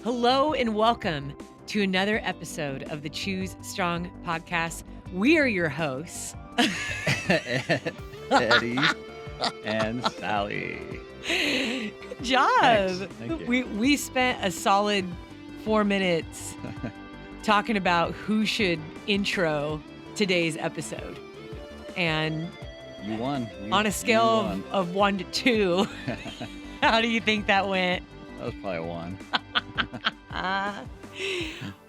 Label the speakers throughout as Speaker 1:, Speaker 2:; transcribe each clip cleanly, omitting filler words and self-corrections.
Speaker 1: Hello and welcome to another episode of the Choose Strong podcast. We are your hosts,
Speaker 2: Eddie and Sally.
Speaker 1: Good job.
Speaker 2: Thanks. Thank you.
Speaker 1: We spent a solid 4 minutes talking about who should intro today's episode. And
Speaker 2: You won.
Speaker 1: on a scale
Speaker 2: won.
Speaker 1: of 1 to 2, how do you think that went?
Speaker 2: That was probably a 1.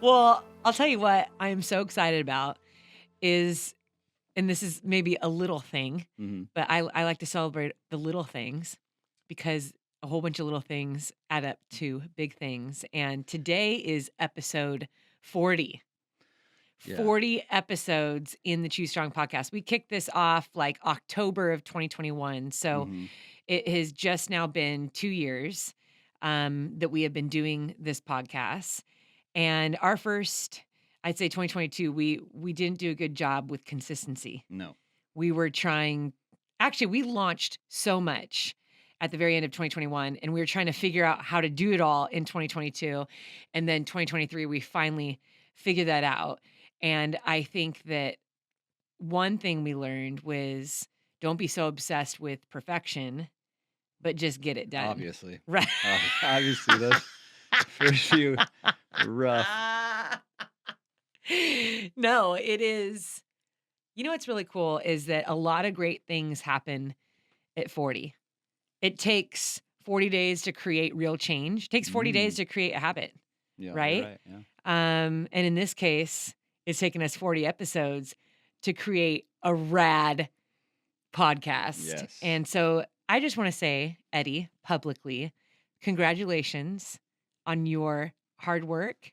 Speaker 1: Well, I'll tell you what I am so excited about is, and this is maybe a little thing,
Speaker 2: Mhm.
Speaker 1: but I like to celebrate the little things because a whole bunch of little things add up to big things. And today is episode 40.
Speaker 2: Yeah.
Speaker 1: 40 episodes in the Choose Strong podcast. We kicked this off like October of 2021. So
Speaker 2: Mhm.
Speaker 1: it has just now been 2 years that we have been doing this podcast. And our first, I'd say 2022, we didn't do a good job with consistency.
Speaker 2: No.
Speaker 1: We were trying, actually, we launched so much at the very end of 2021, and we were trying to figure out how to do it all in 2022. And then 2023, we finally figured that out. And I think that one thing we learned was don't be so obsessed with perfection, but just get it done.
Speaker 2: Obviously.
Speaker 1: Right.
Speaker 2: Obviously, those first few were rough.
Speaker 1: No, it is. You know what's really cool is that a lot of great things happen at 40. It takes 40 days to create real change. It takes 40 days to create a habit.
Speaker 2: Yeah, you're
Speaker 1: Right?
Speaker 2: right. Yeah.
Speaker 1: And in this case, it's taken us 40 episodes to create a rad podcast.
Speaker 2: Yes.
Speaker 1: And so I just want to say, Eddie, publicly, congratulations on your hard work.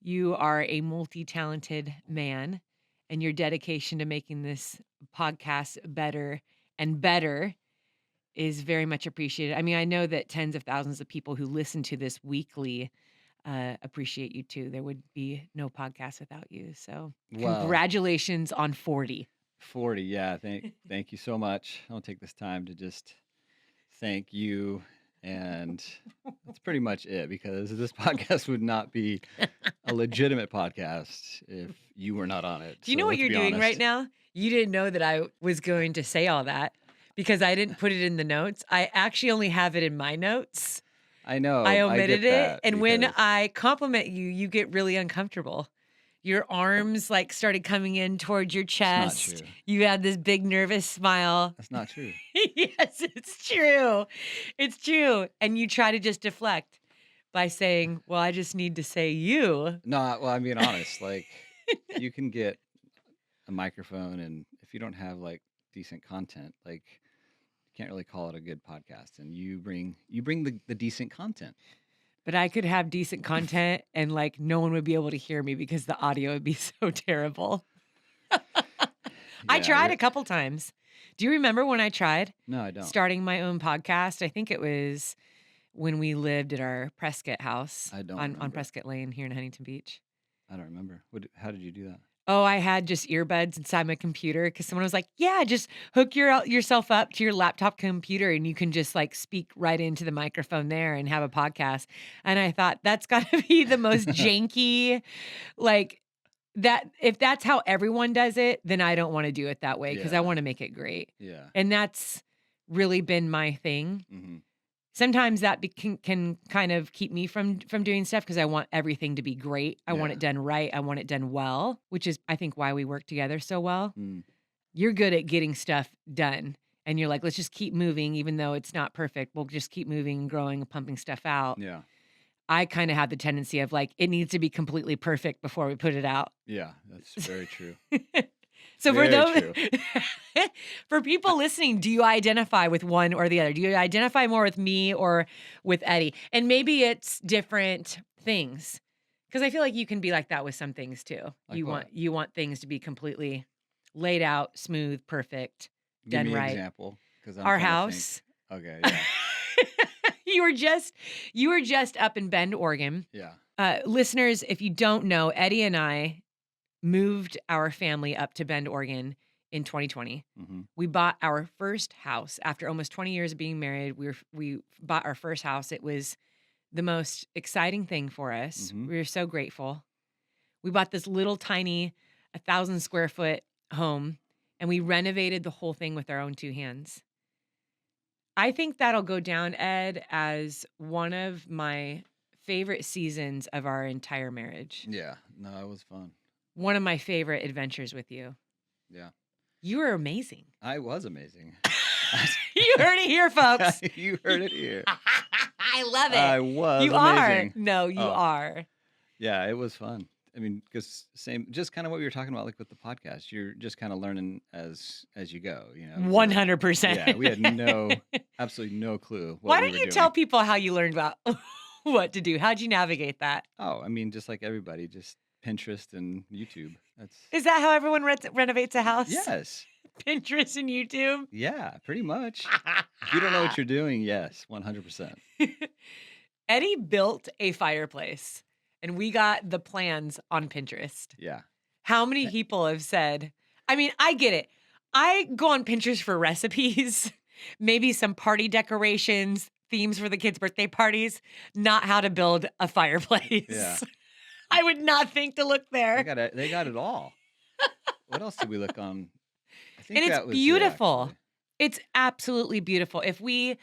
Speaker 1: You are a multi-talented man, and your dedication to making this podcast better and better is very much appreciated. I mean, I know that tens of thousands of people who listen to this weekly appreciate you too. There would be no podcast without you. So
Speaker 2: Well,
Speaker 1: congratulations on 40.
Speaker 2: 40. Yeah. Thank you so much. I'll take this time to just thank you. And that's pretty much it, because this podcast would not be a legitimate podcast if you were not on it.
Speaker 1: Do you know what you're doing right now? You didn't know that I was going to say all that because I didn't put it in the notes. I actually only have it in my notes.
Speaker 2: I know.
Speaker 1: I omitted
Speaker 2: get
Speaker 1: it.
Speaker 2: that
Speaker 1: And when
Speaker 2: because-
Speaker 1: I compliment you, you get really uncomfortable. Your arms like started coming in towards your
Speaker 2: It's not
Speaker 1: chest.
Speaker 2: true.
Speaker 1: You had this big nervous smile.
Speaker 2: That's not true.
Speaker 1: Yes, it's true. It's true. And you try to just deflect by saying, well, I just need to say you.
Speaker 2: No, well, I'm being honest. Like, you can get a microphone, and if you don't have like decent content, like, you can't really call it a good podcast. And you bring the decent content.
Speaker 1: But I could have decent content and like no one would be able to hear me because the audio would be so terrible. I
Speaker 2: Yeah,
Speaker 1: tried
Speaker 2: you're-
Speaker 1: a couple times. Do you remember when I tried
Speaker 2: No, I don't.
Speaker 1: starting my own podcast? I think it was when we lived at our Prescott house
Speaker 2: I don't
Speaker 1: on
Speaker 2: remember.
Speaker 1: Prescott Lane here in Huntington Beach.
Speaker 2: I don't remember. How did you do that?
Speaker 1: Oh, I had just earbuds inside my computer because someone was like, yeah, just hook yourself up to your laptop computer and you can just like speak right into the microphone there and have a podcast. And I thought that's got to be the most janky, like that. If that's how everyone does it, then I don't want to do it that way because I
Speaker 2: Yeah.
Speaker 1: want to make it great.
Speaker 2: Yeah.
Speaker 1: And that's really been my thing.
Speaker 2: Hmm.
Speaker 1: Sometimes that can kind of keep me from doing stuff because I want everything to be great. I want
Speaker 2: Yeah.
Speaker 1: it done right. I want it done well, which is, I think, why we work together so well.
Speaker 2: Mm.
Speaker 1: You're good at getting stuff done. And you're like, let's just keep moving, even though it's not perfect. We'll just keep moving and growing and pumping stuff out.
Speaker 2: Yeah.
Speaker 1: I kind of have the tendency of like, it needs to be completely perfect before we put it out.
Speaker 2: Yeah. That's very true.
Speaker 1: So for
Speaker 2: Very
Speaker 1: those, for people listening, do you identify with one or the other? Do you identify more with me or with Eddie? And maybe it's different things, because I feel like you can be like that with some things too.
Speaker 2: Like
Speaker 1: you
Speaker 2: what?
Speaker 1: want things to be completely laid out, smooth, perfect,
Speaker 2: Give
Speaker 1: done
Speaker 2: me an
Speaker 1: right.
Speaker 2: example. 'Cause I'm
Speaker 1: Our
Speaker 2: trying to
Speaker 1: house.
Speaker 2: think. Okay. Yeah.
Speaker 1: You were just up in Bend, Oregon.
Speaker 2: Yeah.
Speaker 1: Listeners, if you don't know, Eddie and I moved our family up to Bend, Oregon in 2020.
Speaker 2: Hmm.
Speaker 1: We bought our first house after almost 20 years of being married. We bought our first house. It was the most exciting thing for us.
Speaker 2: Hmm.
Speaker 1: We were so grateful. We bought this little tiny 1,000 square foot home and we renovated the whole thing with our own two hands. I think that'll go down, Ed, as one of my favorite seasons of our entire marriage.
Speaker 2: Yeah. No, it was fun.
Speaker 1: One of my favorite adventures with you.
Speaker 2: Yeah.
Speaker 1: You were amazing.
Speaker 2: I was amazing.
Speaker 1: You heard it here, folks.
Speaker 2: You heard it here.
Speaker 1: I love it.
Speaker 2: I was
Speaker 1: You
Speaker 2: amazing.
Speaker 1: are. No, you
Speaker 2: Oh.
Speaker 1: are.
Speaker 2: Yeah, it was fun. I mean, because just kind of what we were talking about, like with the podcast, you're just kind of learning as you go, you know.
Speaker 1: 100%.
Speaker 2: Yeah, we had absolutely no clue what
Speaker 1: Why
Speaker 2: we
Speaker 1: don't
Speaker 2: were
Speaker 1: you
Speaker 2: doing.
Speaker 1: tell people how you learned about what to do? How'd you navigate that?
Speaker 2: Oh, I mean, just like everybody, just Pinterest and YouTube.
Speaker 1: Is that how everyone renovates a house?
Speaker 2: Yes.
Speaker 1: Pinterest and YouTube?
Speaker 2: Yeah, pretty much. If you don't know what you're doing, yes, 100%.
Speaker 1: Eddie built a fireplace and we got the plans on Pinterest.
Speaker 2: Yeah.
Speaker 1: How many people have said, I mean, I get it. I go on Pinterest for recipes, maybe some party decorations, themes for the kids' birthday parties, not how to build a fireplace.
Speaker 2: Yeah.
Speaker 1: I would not think to look there.
Speaker 2: They got it all. What else did we look on? I think
Speaker 1: And it's
Speaker 2: that was
Speaker 1: beautiful.
Speaker 2: actually.
Speaker 1: It's absolutely beautiful.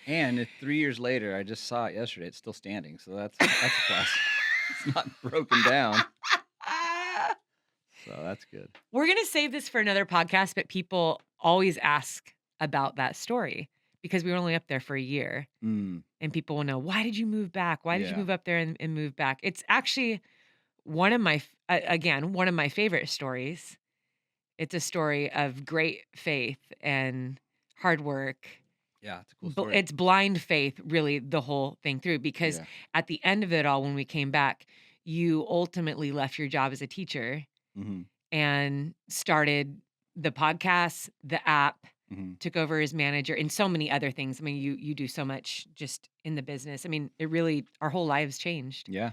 Speaker 2: And 3 years later, I just saw it yesterday. It's still standing, so that's a plus. It's not broken down, so that's good.
Speaker 1: We're going to save this for another podcast, but people always ask about that story because we were only up there for a year.
Speaker 2: Mm.
Speaker 1: And people will know, why did you move back? Why did you
Speaker 2: Yeah.
Speaker 1: move up there and move back? It's actually one of my favorite stories. It's a story of great faith and hard work.
Speaker 2: Yeah, it's a cool story.
Speaker 1: It's blind faith, really, the whole thing through, because
Speaker 2: Yeah.
Speaker 1: at the end of it all, when we came back, you ultimately left your job as a teacher
Speaker 2: Mm-hmm.
Speaker 1: and started the podcast, the app,
Speaker 2: Mm-hmm.
Speaker 1: took over as manager, and so many other things. I mean, you do so much just in the business. I mean, it really, our whole lives changed.
Speaker 2: Yeah.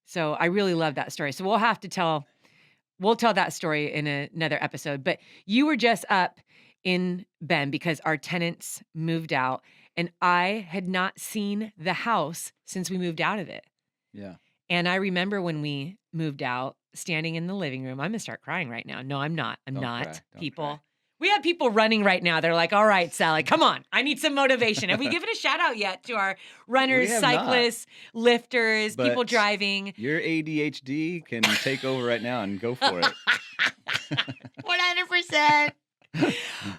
Speaker 1: So I really love that story. So we'll tell that story in another episode. But you were just up in Bend because our tenants moved out, and I had not seen the house since we moved out of it.
Speaker 2: Yeah.
Speaker 1: And I remember when we moved out, standing in the living room. I'm gonna start crying right now. No, I'm not. I'm
Speaker 2: Don't
Speaker 1: not.
Speaker 2: cry. Don't
Speaker 1: People.
Speaker 2: cry.
Speaker 1: We have people running right now. They're like, all right, Sally, come on. I need some motivation. Have we given a shout out yet to our runners,
Speaker 2: We have not.
Speaker 1: cyclists, lifters, people
Speaker 2: But
Speaker 1: driving?
Speaker 2: Your ADHD can take over right now and go for it.
Speaker 1: 100%.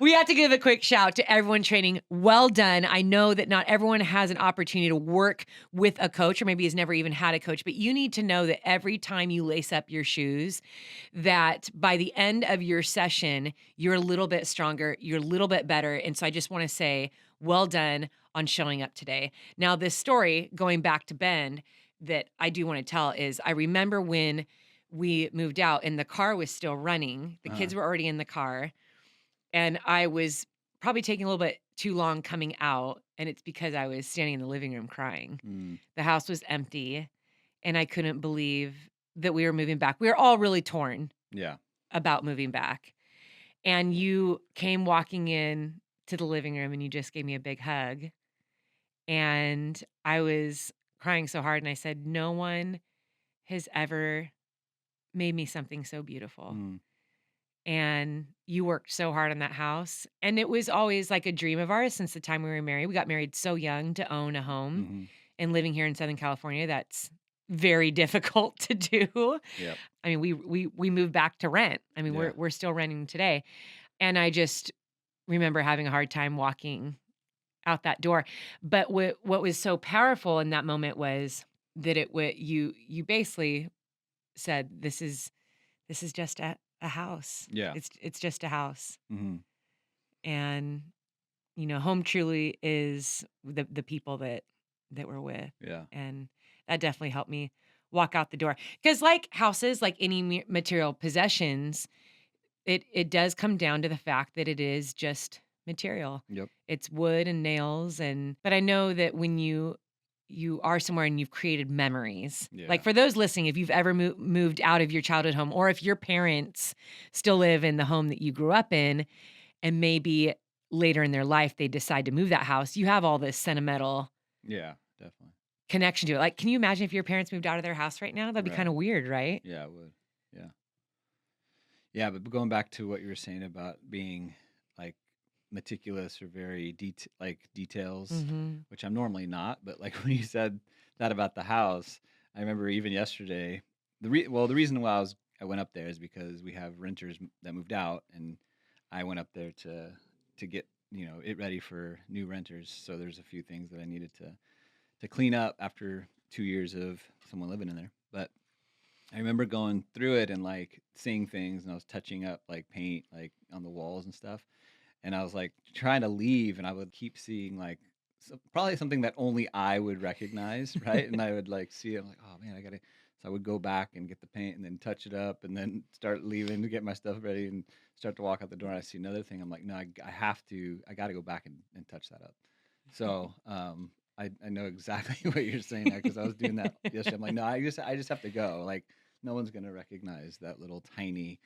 Speaker 1: We have to give a quick shout to everyone training. Well done. I know that not everyone has an opportunity to work with a coach or maybe has never even had a coach, but you need to know that every time you lace up your shoes, that by the end of your session, you're a little bit stronger, you're a little bit better. And so I just want to say, well done on showing up today. Now, this story, going back to Bend, that I do want to tell is I remember when we moved out and the car was still running. The kids were already in the car. And I was probably taking a little bit too long coming out. And it's because I was standing in the living room crying.
Speaker 2: Mm.
Speaker 1: The house was empty. And I couldn't believe that we were moving back. We were all really torn
Speaker 2: Yeah.
Speaker 1: about moving back. And you came walking in to the living room and you just gave me a big hug. And I was crying so hard. And I said, no one has ever made me something so beautiful.
Speaker 2: Mm.
Speaker 1: And you worked so hard on that house. And it was always like a dream of ours since the time we were married. We got married so young to own a home.
Speaker 2: Mm-hmm.
Speaker 1: And living here in Southern California, that's very difficult to do.
Speaker 2: Yep.
Speaker 1: I mean, we moved back to rent. I mean,
Speaker 2: Yeah.
Speaker 1: we're still renting today. And I just remember having a hard time walking out that door. But what was so powerful in that moment was that you basically said, this is just a house.
Speaker 2: Yeah.
Speaker 1: It's just a house.
Speaker 2: Mm-hmm.
Speaker 1: And home truly is the people that we're with.
Speaker 2: Yeah.
Speaker 1: And that definitely helped me walk out the door. Because like houses, like any material possessions, it does come down to the fact that it is just material.
Speaker 2: Yep.
Speaker 1: It's wood and nails. But I know that when you are somewhere and you've created memories.
Speaker 2: Yeah.
Speaker 1: Like for those listening, if you've ever moved out of your childhood home, or if your parents still live in the home that you grew up in, and maybe later in their life they decide to move that house, you have all this sentimental
Speaker 2: Yeah, definitely.
Speaker 1: connection to it. Like, can you imagine if your parents moved out of their house right now? That'd be kind
Speaker 2: Right.
Speaker 1: of weird, right?
Speaker 2: Yeah, it would. Yeah. Yeah, but going back to what you were saying about being like meticulous or very details,
Speaker 1: Mhm.
Speaker 2: which I'm normally not, but like when you said that about the house, I remember even yesterday, the reason why I went up there is because we have renters that moved out, and I went up there to get, it ready for new renters. So there's a few things that I needed to clean up after 2 years of someone living in there. But I remember going through it and like seeing things, and I was touching up like paint like on the walls and stuff. And I was like trying to leave, and I would keep seeing like probably something that only I would recognize, right? And I would like see it, I'm like, oh man, I gotta. So I would go back and get the paint and then touch it up and then start leaving to get my stuff ready and start to walk out the door. And I see another thing. I'm like, no, I have to, I got to go back and touch that up. So I know exactly what you're saying now because I was doing that yesterday. I'm like, no, I just have to go. Like, no one's gonna recognize that little tiny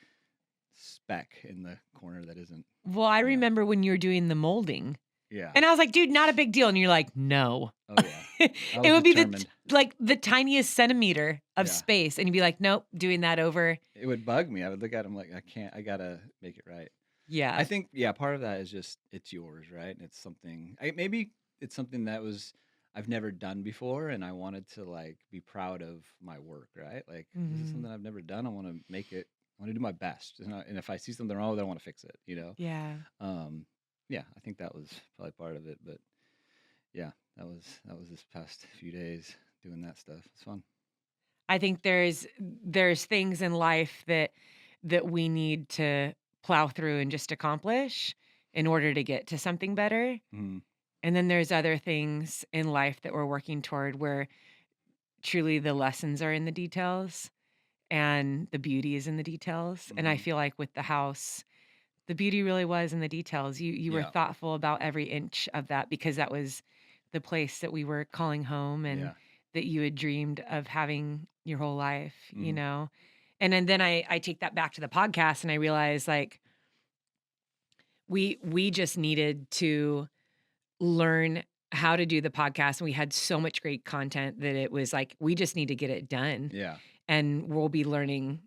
Speaker 2: speck in the corner that isn't,
Speaker 1: Well, I
Speaker 2: you know.
Speaker 1: remember when you were doing the molding,
Speaker 2: Yeah.
Speaker 1: and I was like, "Dude, not a big deal." And you're like, "No."
Speaker 2: Oh yeah. I
Speaker 1: It
Speaker 2: was
Speaker 1: would be
Speaker 2: determined.
Speaker 1: like the tiniest centimeter of
Speaker 2: Yeah.
Speaker 1: space, and you'd be like, "Nope, doing that over."
Speaker 2: It would bug me. I would look at him like, I can't. I gotta make it right. I
Speaker 1: Yeah.
Speaker 2: think, yeah, part of that is just it's yours, right? And it's something. Maybe it's something that was I've never done before, and I wanted to like be proud of my work, right? Like this is
Speaker 1: Mhm.
Speaker 2: something I've never done. I want to make it. I want to do my best, and if I see something wrong, then I want to fix it.
Speaker 1: Yeah.
Speaker 2: Um, yeah, I think that was probably part of it. But yeah, that was this past few days doing that stuff. It's fun.
Speaker 1: I think there's things in life that we need to plow through and just accomplish in order to get to something better.
Speaker 2: Mhm.
Speaker 1: And then there's other things in life that we're working toward where truly the lessons are in the details and the beauty is in the details. And I
Speaker 2: Mhm.
Speaker 1: feel like with the house, the beauty really was in the details. You were
Speaker 2: Yeah.
Speaker 1: thoughtful about every inch of that because that was the place that we were calling home and
Speaker 2: Yeah.
Speaker 1: that you had dreamed of having your whole life, you
Speaker 2: Mhm.
Speaker 1: know? And then I take that back to the podcast and I realize like we just needed to learn how to do the podcast and we had so much great content that it was like we just need to get it done
Speaker 2: Yeah.
Speaker 1: and we'll be learning,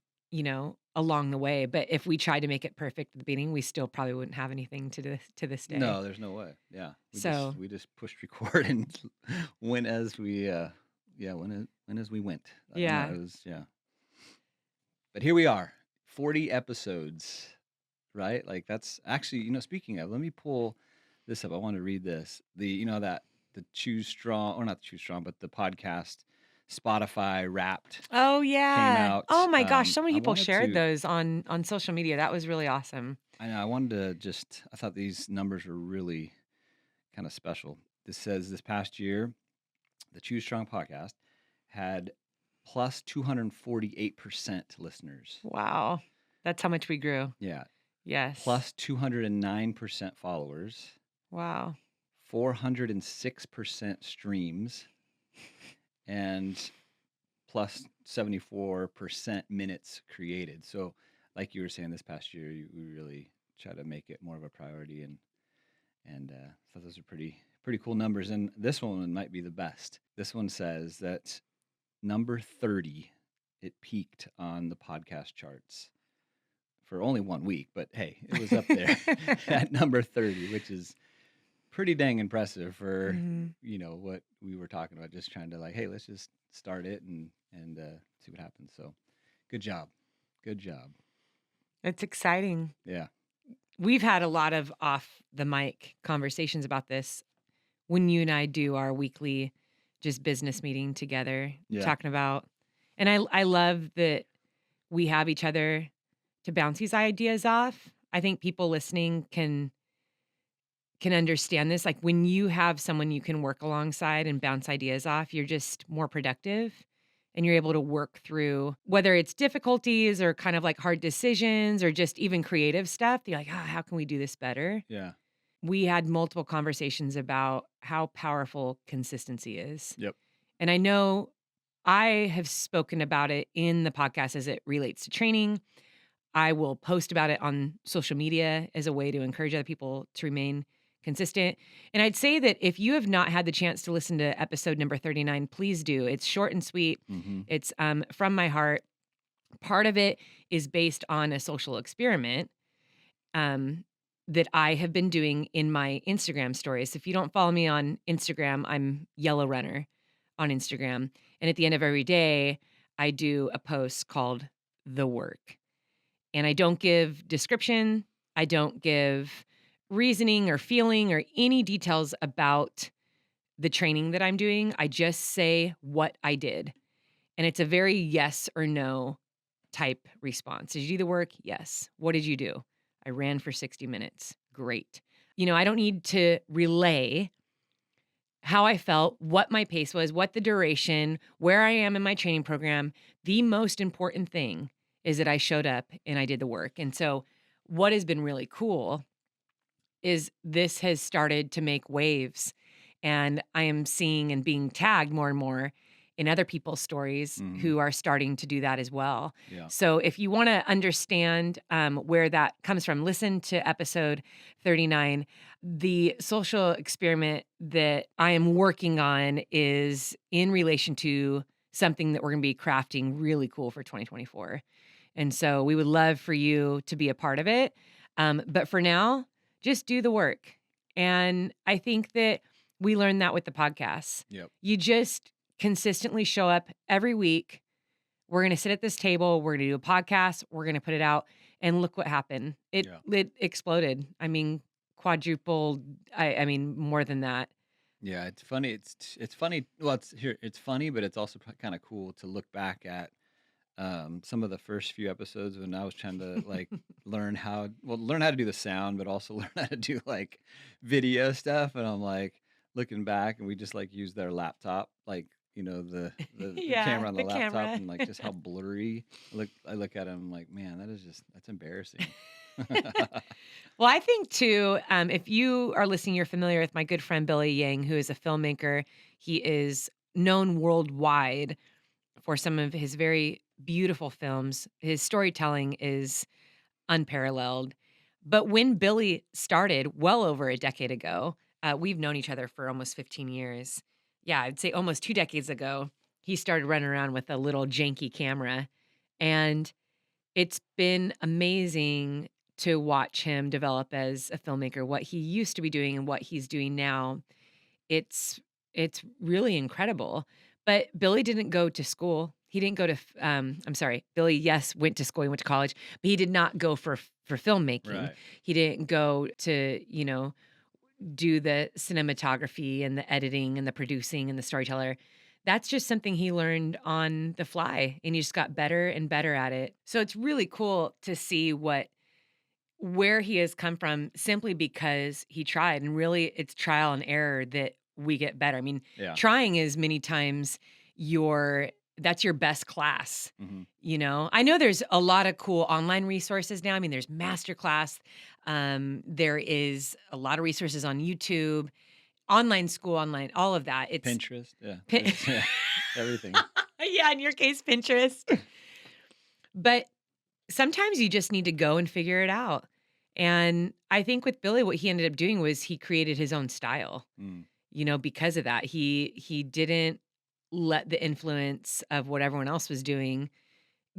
Speaker 1: along the way. But if we tried to make it perfect at the beginning, we still probably wouldn't have anything to this day.
Speaker 2: No, there's no way. Yeah. We just
Speaker 1: So
Speaker 2: we just pushed record and went as we yeah, went as we went. I don't know.
Speaker 1: yeah.
Speaker 2: It was, yeah. But here we are. 40 episodes, right? Like that's actually, speaking of, let me pull this up. I want to read this. That the Choose Strong, or not Choose Strong, but the podcast Spotify Wrapped
Speaker 1: Oh
Speaker 2: came
Speaker 1: yeah.
Speaker 2: out.
Speaker 1: Oh my gosh, so many
Speaker 2: I
Speaker 1: people
Speaker 2: wanted
Speaker 1: shared
Speaker 2: to
Speaker 1: those on social media. That was really awesome.
Speaker 2: I know I wanted to just I thought these numbers were really kind of special. This says this past year, the Choose Strong podcast had plus 248% listeners.
Speaker 1: Wow. That's how much we grew.
Speaker 2: Yeah.
Speaker 1: Yes.
Speaker 2: Plus 209% followers,
Speaker 1: Wow.
Speaker 2: 406% streams, and plus 74% minutes created. So, like you were saying, this past year, we really try to make it more of a priority, and so those are pretty cool numbers. And this one might be the best. This one says that number 30, it peaked on the podcast charts for only 1 week, but hey, it was up there at number 30, which is pretty dang impressive for
Speaker 1: Mhm.
Speaker 2: what we were talking about, just trying to like, hey, let's just start it and see what happens. So good job. Good job.
Speaker 1: It's exciting.
Speaker 2: Yeah.
Speaker 1: We've had a lot of off the mic conversations about this when you and I do our weekly just business meeting together,
Speaker 2: Yeah.
Speaker 1: talking about and I love that we have each other to bounce these ideas off. I think people listening can understand this. Like when you have someone you can work alongside and bounce ideas off, you're just more productive and you're able to work through whether it's difficulties or kind of like hard decisions or just even creative stuff. You're like, how can we do this better?
Speaker 2: Yeah.
Speaker 1: We had multiple conversations about how powerful consistency is.
Speaker 2: Yep.
Speaker 1: And I know I have spoken about it in the podcast as it relates to training. I will post about it on social media as a way to encourage other people to remain consistent. And I'd say that if you have not had the chance to listen to episode number 39, please do. It's short and sweet.
Speaker 2: Mm-hmm.
Speaker 1: It's from my heart. Part of it is based on a social experiment um, that I have been doing in my Instagram stories. If you don't follow me on Instagram, I'm Yellow Runner on Instagram. And at the end of every day, I do a post called The Work. And I don't give description, I don't give reasoning or feeling or any details about the training that I'm doing. I just say what I did. And it's a very yes or no type response. Did you do the work? Yes. What did you do? I ran for 60 minutes. Great. I don't need to relay how I felt, what my pace was, what the duration, where I am in my training program. The most important thing is that I showed up and I did the work. And so, what has been really cool is this has started to make waves. And I am seeing and being tagged more and more in other people's stories
Speaker 2: Mm-hmm.
Speaker 1: who are starting to do that as well.
Speaker 2: Yeah.
Speaker 1: So if you want to understand where that comes from, listen to episode 39. The social experiment that I am working on is in relation to something that we're going to be crafting really cool for 2024. And so we would love for you to be a part of it. But for now, just do the work. And I think that we learned that with the podcast.
Speaker 2: Yep.
Speaker 1: You just consistently show up every week. We're going to sit at this table. We're going to do a podcast. We're going to put it out. And look what happened.
Speaker 2: Yeah.
Speaker 1: It exploded. I mean, quadrupled. I mean, more than that.
Speaker 2: Yeah, it's funny. It's funny. Well, it's funny, but it's also kind of cool to look back at some of the first few episodes when I was trying to like learn how to do the sound, but also learn how to do like video stuff. And I'm like looking back, and we just like used their laptop, like the
Speaker 1: Yeah,
Speaker 2: camera on the
Speaker 1: the
Speaker 2: laptop,
Speaker 1: camera.
Speaker 2: and like just how blurry. I look at him like, man, that's embarrassing.
Speaker 1: Well, I think too, if you are listening, you're familiar with my good friend Billy Yang, who is a filmmaker. He is known worldwide for some of his very beautiful films. His storytelling is unparalleled. But when Billy started well over a decade ago, we've known each other for almost 15 years. Yeah, I'd say almost 2 decades ago, he started running around with a little janky camera. And it's been amazing to watch him develop as a filmmaker, what he used to be doing and what he's doing now. It's it's really incredible. But Billy didn't go to school. He didn't go to I'm sorry. Billy, yes, went to school, he went to college, but he did not go for filmmaking.
Speaker 2: Right.
Speaker 1: He didn't go to, do the cinematography and the editing and the producing and the storyteller. That's just something he learned on the fly and he just got better and better at it. So it's really cool to see where he has come from simply because he tried, and really it's trial and error that we get better. I mean,
Speaker 2: Yeah.
Speaker 1: trying is many times that's your best class.
Speaker 2: Hmm.
Speaker 1: I know there's a lot of cool online resources now. I mean, there's masterclass. There is a lot of resources on YouTube, online school, online, all of that. It's
Speaker 2: Pinterest. Yeah.
Speaker 1: Pin-
Speaker 2: Yeah. Everything.
Speaker 1: yeah, in your case, Pinterest. But sometimes you just need to go and figure it out. And I think with Billy, what he ended up doing was he created his own style.
Speaker 2: Mm.
Speaker 1: Because of that. He didn't let the influence of what everyone else was doing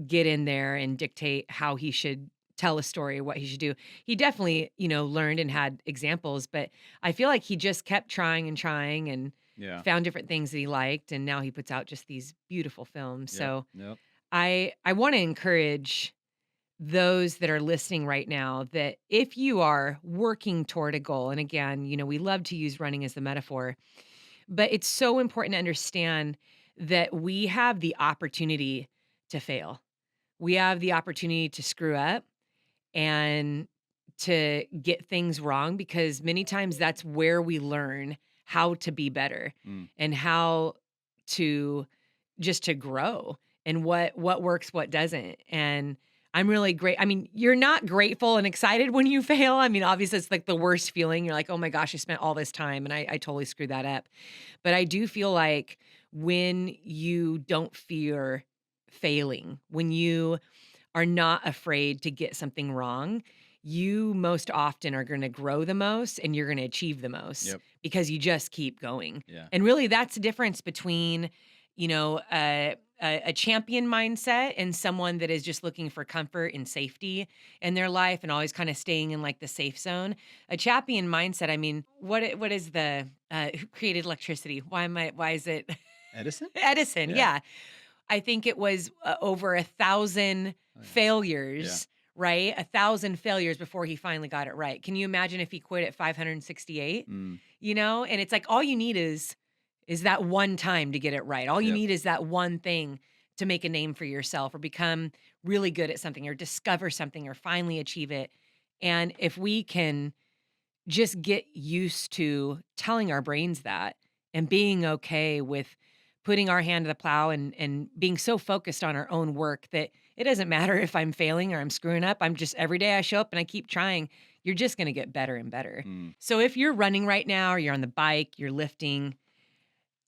Speaker 1: get in there and dictate how he should tell a story, what he should do. He definitely, learned and had examples, but I feel like he just kept trying and
Speaker 2: Yeah.
Speaker 1: found different things that he liked, and now he puts out just these beautiful films.
Speaker 2: Yep.
Speaker 1: So
Speaker 2: Yep.
Speaker 1: I want to encourage those that are listening right now that if you are working toward a goal, and again, we love to use running as the metaphor, but it's so important to understand that we have the opportunity to fail. We have the opportunity to screw up and to get things wrong because many times that's where we learn how to be better
Speaker 2: Mm.
Speaker 1: and how to just to grow and what works, what doesn't. And I'm really great. I mean, you're not grateful and excited when you fail. I mean, obviously it's like the worst feeling. You're like, oh my gosh, I spent all this time and I totally screwed that up. But I do feel like when you don't fear failing, when you are not afraid to get something wrong, you most often are going to grow the most and you're going to achieve the most
Speaker 2: Yep.
Speaker 1: because you just keep going.
Speaker 2: Yeah.
Speaker 1: And really, that's the difference between, a champion mindset and someone that is just looking for comfort and safety in their life and always kind of staying in like the safe zone. A champion mindset, I mean, what is who created electricity? Why is it
Speaker 2: Edison?
Speaker 1: Edison?
Speaker 2: Yeah.
Speaker 1: Yeah. I think it was, over 1,000
Speaker 2: Oh, yeah. Yeah.
Speaker 1: failures, right? 1,000 failures before he finally got it right. Can you imagine if he quit at 568?
Speaker 2: Mm.
Speaker 1: And it's like all you need is that one time to get it right. All you
Speaker 2: Yep.
Speaker 1: need is that one thing to make a name for yourself or become really good at something or discover something or finally achieve it. And if we can just get used to telling our brains that and being okay with putting our hand to the plow and being so focused on our own work that it doesn't matter if I'm failing or I'm screwing up. I'm just every day I show up and I keep trying, you're just going to get better and better.
Speaker 2: Mm.
Speaker 1: So if you're running right now or you're on the bike, you're lifting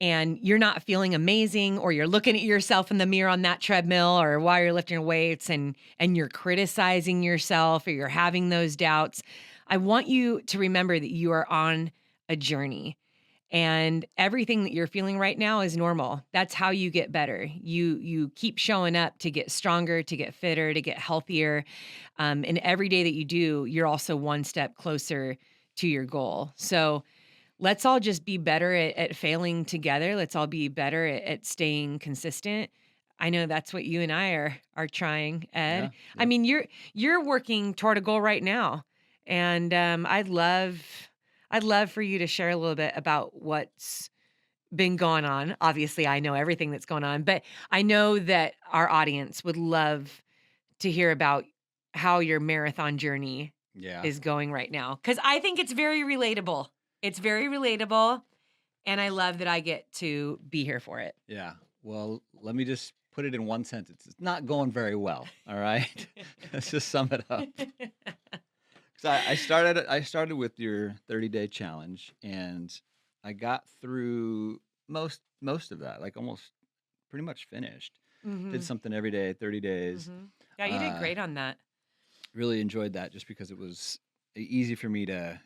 Speaker 1: and you're not feeling amazing or you're looking at yourself in the mirror on that treadmill or while you're lifting weights and you're criticizing yourself or you're having those doubts, I want you to remember that you are on a journey and everything that you're feeling right now is normal. That's how you get better. You keep showing up to get stronger, to get fitter, to get healthier. And every day that you do, you're also one step closer to your goal. So let's all just be better at failing together. Let's all be better at staying consistent. I know that's what you and I are trying, Ed.
Speaker 2: Yeah.
Speaker 1: I
Speaker 2: Yep.
Speaker 1: mean, you're working toward a goal right now, and I'd love for you to share a little bit about what's been going on. Obviously, I know everything that's going on, but I know that our audience would love to hear about how your marathon journey
Speaker 2: Yeah.
Speaker 1: is going right now because I think it's very relatable. It's very relatable, and I love that I get to be here for it.
Speaker 2: Yeah. Well, let me just put it in one sentence. It's not going very well. All right. Let's just sum it up. So I started with your 30-day challenge, and I got through most of that, like almost pretty much finished. Did
Speaker 1: Mhm,
Speaker 2: something every day, 30 days.
Speaker 1: mhm. Yeah, you did
Speaker 2: Uh,
Speaker 1: great on that.
Speaker 2: really enjoyed that just because it was easy for me to,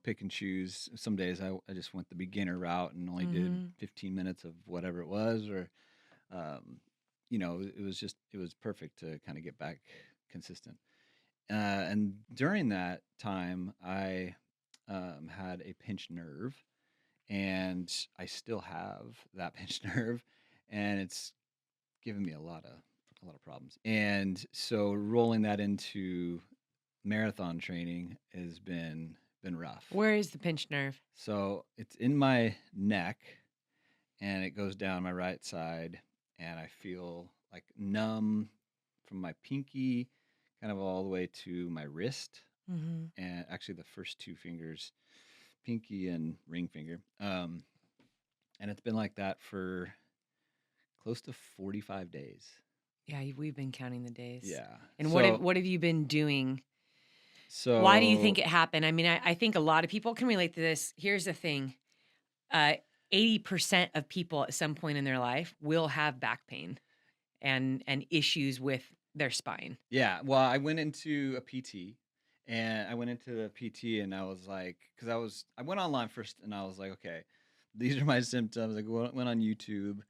Speaker 2: pick and choose. Some days I just went the beginner route and only did
Speaker 1: Mhm.
Speaker 2: 15 minutes of whatever it was, or um, it was perfect to kind of get back consistent. And during that time, I had a pinched nerve, and I still have that pinched nerve, and it's given me a lot of problems. And so rolling that into marathon training has been rough.
Speaker 1: Where is the pinched nerve?
Speaker 2: So it's in my neck, and it goes down my right side, and I feel like numb from my pinky kind of all the way to my wrist,
Speaker 1: Mhm.
Speaker 2: and actually the first two fingers, pinky and ring finger. And it's been like that for close to 45 days.
Speaker 1: Yeah, we've been counting the days.
Speaker 2: Yeah.
Speaker 1: And what have
Speaker 2: So
Speaker 1: what have you been doing? Why do you think
Speaker 2: so
Speaker 1: it happened? I mean, I think a lot of people can relate to this. Here's the thing. Uh, 80% of people at some point in their life will have back pain and issues with their spine.
Speaker 2: yeah, well, I went into a PT, and I went into the PT, and I was like, because I went online first, and I was like, okay, these are my symptoms. I went on YouTube,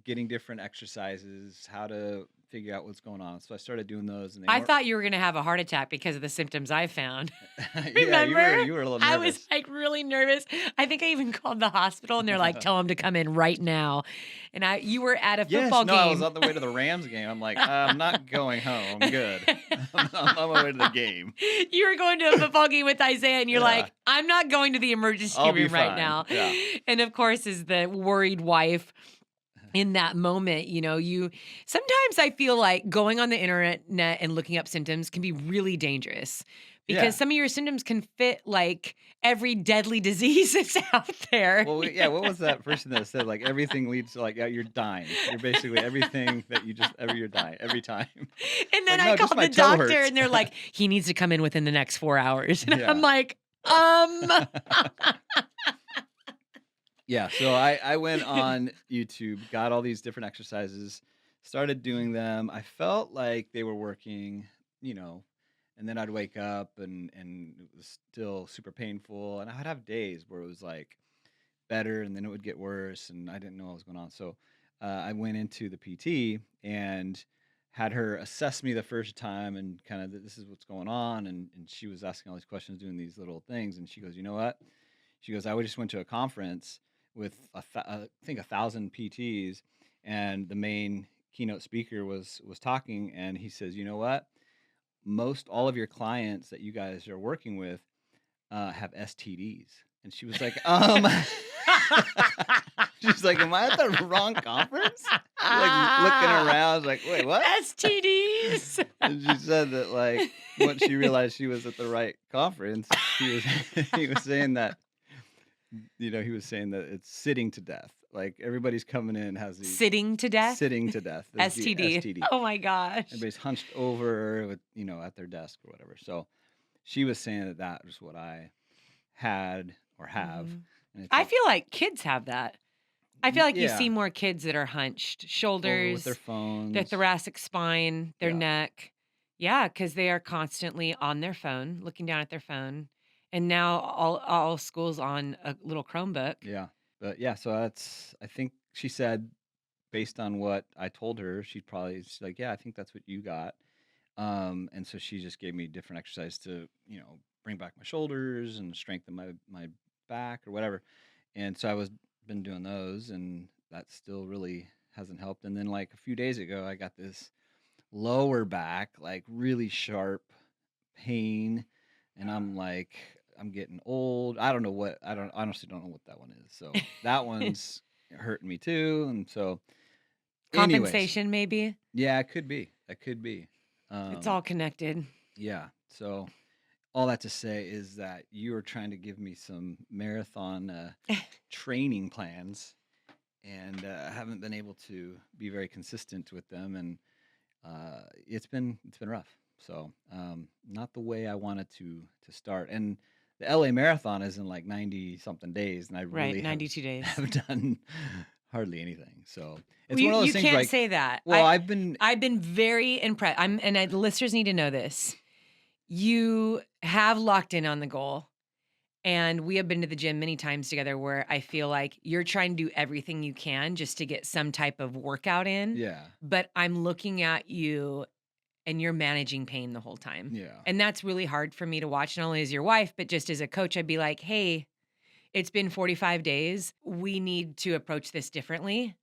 Speaker 2: getting different exercises, how to figure out what's going on. So I started doing those, and they
Speaker 1: I
Speaker 2: weren't.
Speaker 1: thought you were gonna have a heart attack because of the symptoms I found.
Speaker 2: Yeah, you
Speaker 1: Remember?
Speaker 2: were you were a little
Speaker 1: I was,
Speaker 2: nervous.
Speaker 1: like, really nervous. I think I even called the hospital, and they're like, "Tell him to come in right now." And you were at a
Speaker 2: Yes,
Speaker 1: football
Speaker 2: no, I was
Speaker 1: game.
Speaker 2: on the way to the Rams game. I'm like, I'm not going home. I'm good. I'm on my way to the game.
Speaker 1: You were going to a football game with Isaiah, and you're
Speaker 2: Yeah,
Speaker 1: like, "I'm not going to the emergency
Speaker 2: I'll be
Speaker 1: room right
Speaker 2: fine.
Speaker 1: now."
Speaker 2: Yeah.
Speaker 1: And, of course, as the worried wife in that moment, you sometimes I feel like going on the internet and looking up symptoms can be really dangerous because
Speaker 2: Yeah.
Speaker 1: some of your symptoms can fit like every deadly disease that's out there.
Speaker 2: Well, yeah. What was that person that said like everything leads to like, yeah, you're dying. You're basically everything that you just ever you're dying every time.
Speaker 1: And
Speaker 2: It's
Speaker 1: then
Speaker 2: like,
Speaker 1: I
Speaker 2: no, just
Speaker 1: called
Speaker 2: my
Speaker 1: the
Speaker 2: toe
Speaker 1: doctor
Speaker 2: hurts.
Speaker 1: and they're like, he needs to come in within the next 4 hours. And I'm
Speaker 2: Yeah.
Speaker 1: like,
Speaker 2: Yeah. So I went on YouTube, got all these different exercises, started doing them. I felt like they were working, you know, And then I'd wake up and it was still super painful. And I'd have days where it was like better and then it would get worse and I didn't know what was going on. So I went into the PT and had her assess me the first time and kind of this is what's going on. And she was asking all these questions, doing these little things. And she goes, you know what? She goes, I just went to a conference with I think 1,000 PTs, and the main keynote speaker was talking, and he says, you know what? Most all of your clients that you guys are working with have STDs. And she was like, she's like, am I at the wrong conference? Like looking around, I was like, wait, what?
Speaker 1: STDs.
Speaker 2: And she said that like once she realized she was at the right conference, he was he was saying that he was saying that it's sitting to death. Like everybody's coming in has these
Speaker 1: Sitting to death?
Speaker 2: sitting to death. Is the
Speaker 1: STD.
Speaker 2: STD.
Speaker 1: Oh my gosh.
Speaker 2: Everybody's hunched over with, at their desk or whatever. So she was saying that that was what I had or have.
Speaker 1: Mhm.
Speaker 2: And it's
Speaker 1: I
Speaker 2: like,
Speaker 1: feel like kids have that. I feel like you
Speaker 2: yeah,
Speaker 1: see more kids that are hunched,
Speaker 2: over with
Speaker 1: shoulders,
Speaker 2: their
Speaker 1: their
Speaker 2: phones.
Speaker 1: thoracic spine, their
Speaker 2: Yeah.
Speaker 1: neck. Yeah, because they are constantly on their phone, looking down at their phone. And now all school's on a little Chromebook.
Speaker 2: Yeah. But yeah, so I think she said based on what I told her, she's like, yeah, I think that's what you got. And so she just gave me different exercise to, bring back my shoulders and strengthen my back or whatever. And so I was been doing those and that still really hasn't helped. And then like a few days ago, I got this lower back, like really sharp pain. And I'm like, I'm getting old. I honestly don't know what that one is. So that one's hurting me too. And so anyways,
Speaker 1: Compensation, maybe.
Speaker 2: yeah, it could be. That could be.
Speaker 1: It's all connected.
Speaker 2: Yeah. So all that to say is that you are trying to give me some marathon training plans, and I haven't been able to be very consistent with them, and it's been rough. So not the way I wanted to start. And the LA Marathon is in like 90 something days, and I
Speaker 1: Right,
Speaker 2: really
Speaker 1: 92 days.
Speaker 2: have done hardly anything. So it's
Speaker 1: Well,
Speaker 2: one of those
Speaker 1: you
Speaker 2: things
Speaker 1: can't
Speaker 2: like,
Speaker 1: say that.
Speaker 2: well, I've been
Speaker 1: I've been very impressed. The listeners need to know this. You have locked in on the goal. And we have been to the gym many times together where I feel like you're trying to do everything you can just to get some type of workout in.
Speaker 2: yeah,
Speaker 1: But I'm looking at you and you're managing pain the whole time.
Speaker 2: yeah,
Speaker 1: And that's really hard for me to watch, not only as your wife, but just as a coach. I'd be like, hey, it's been 45 days. We need to approach this differently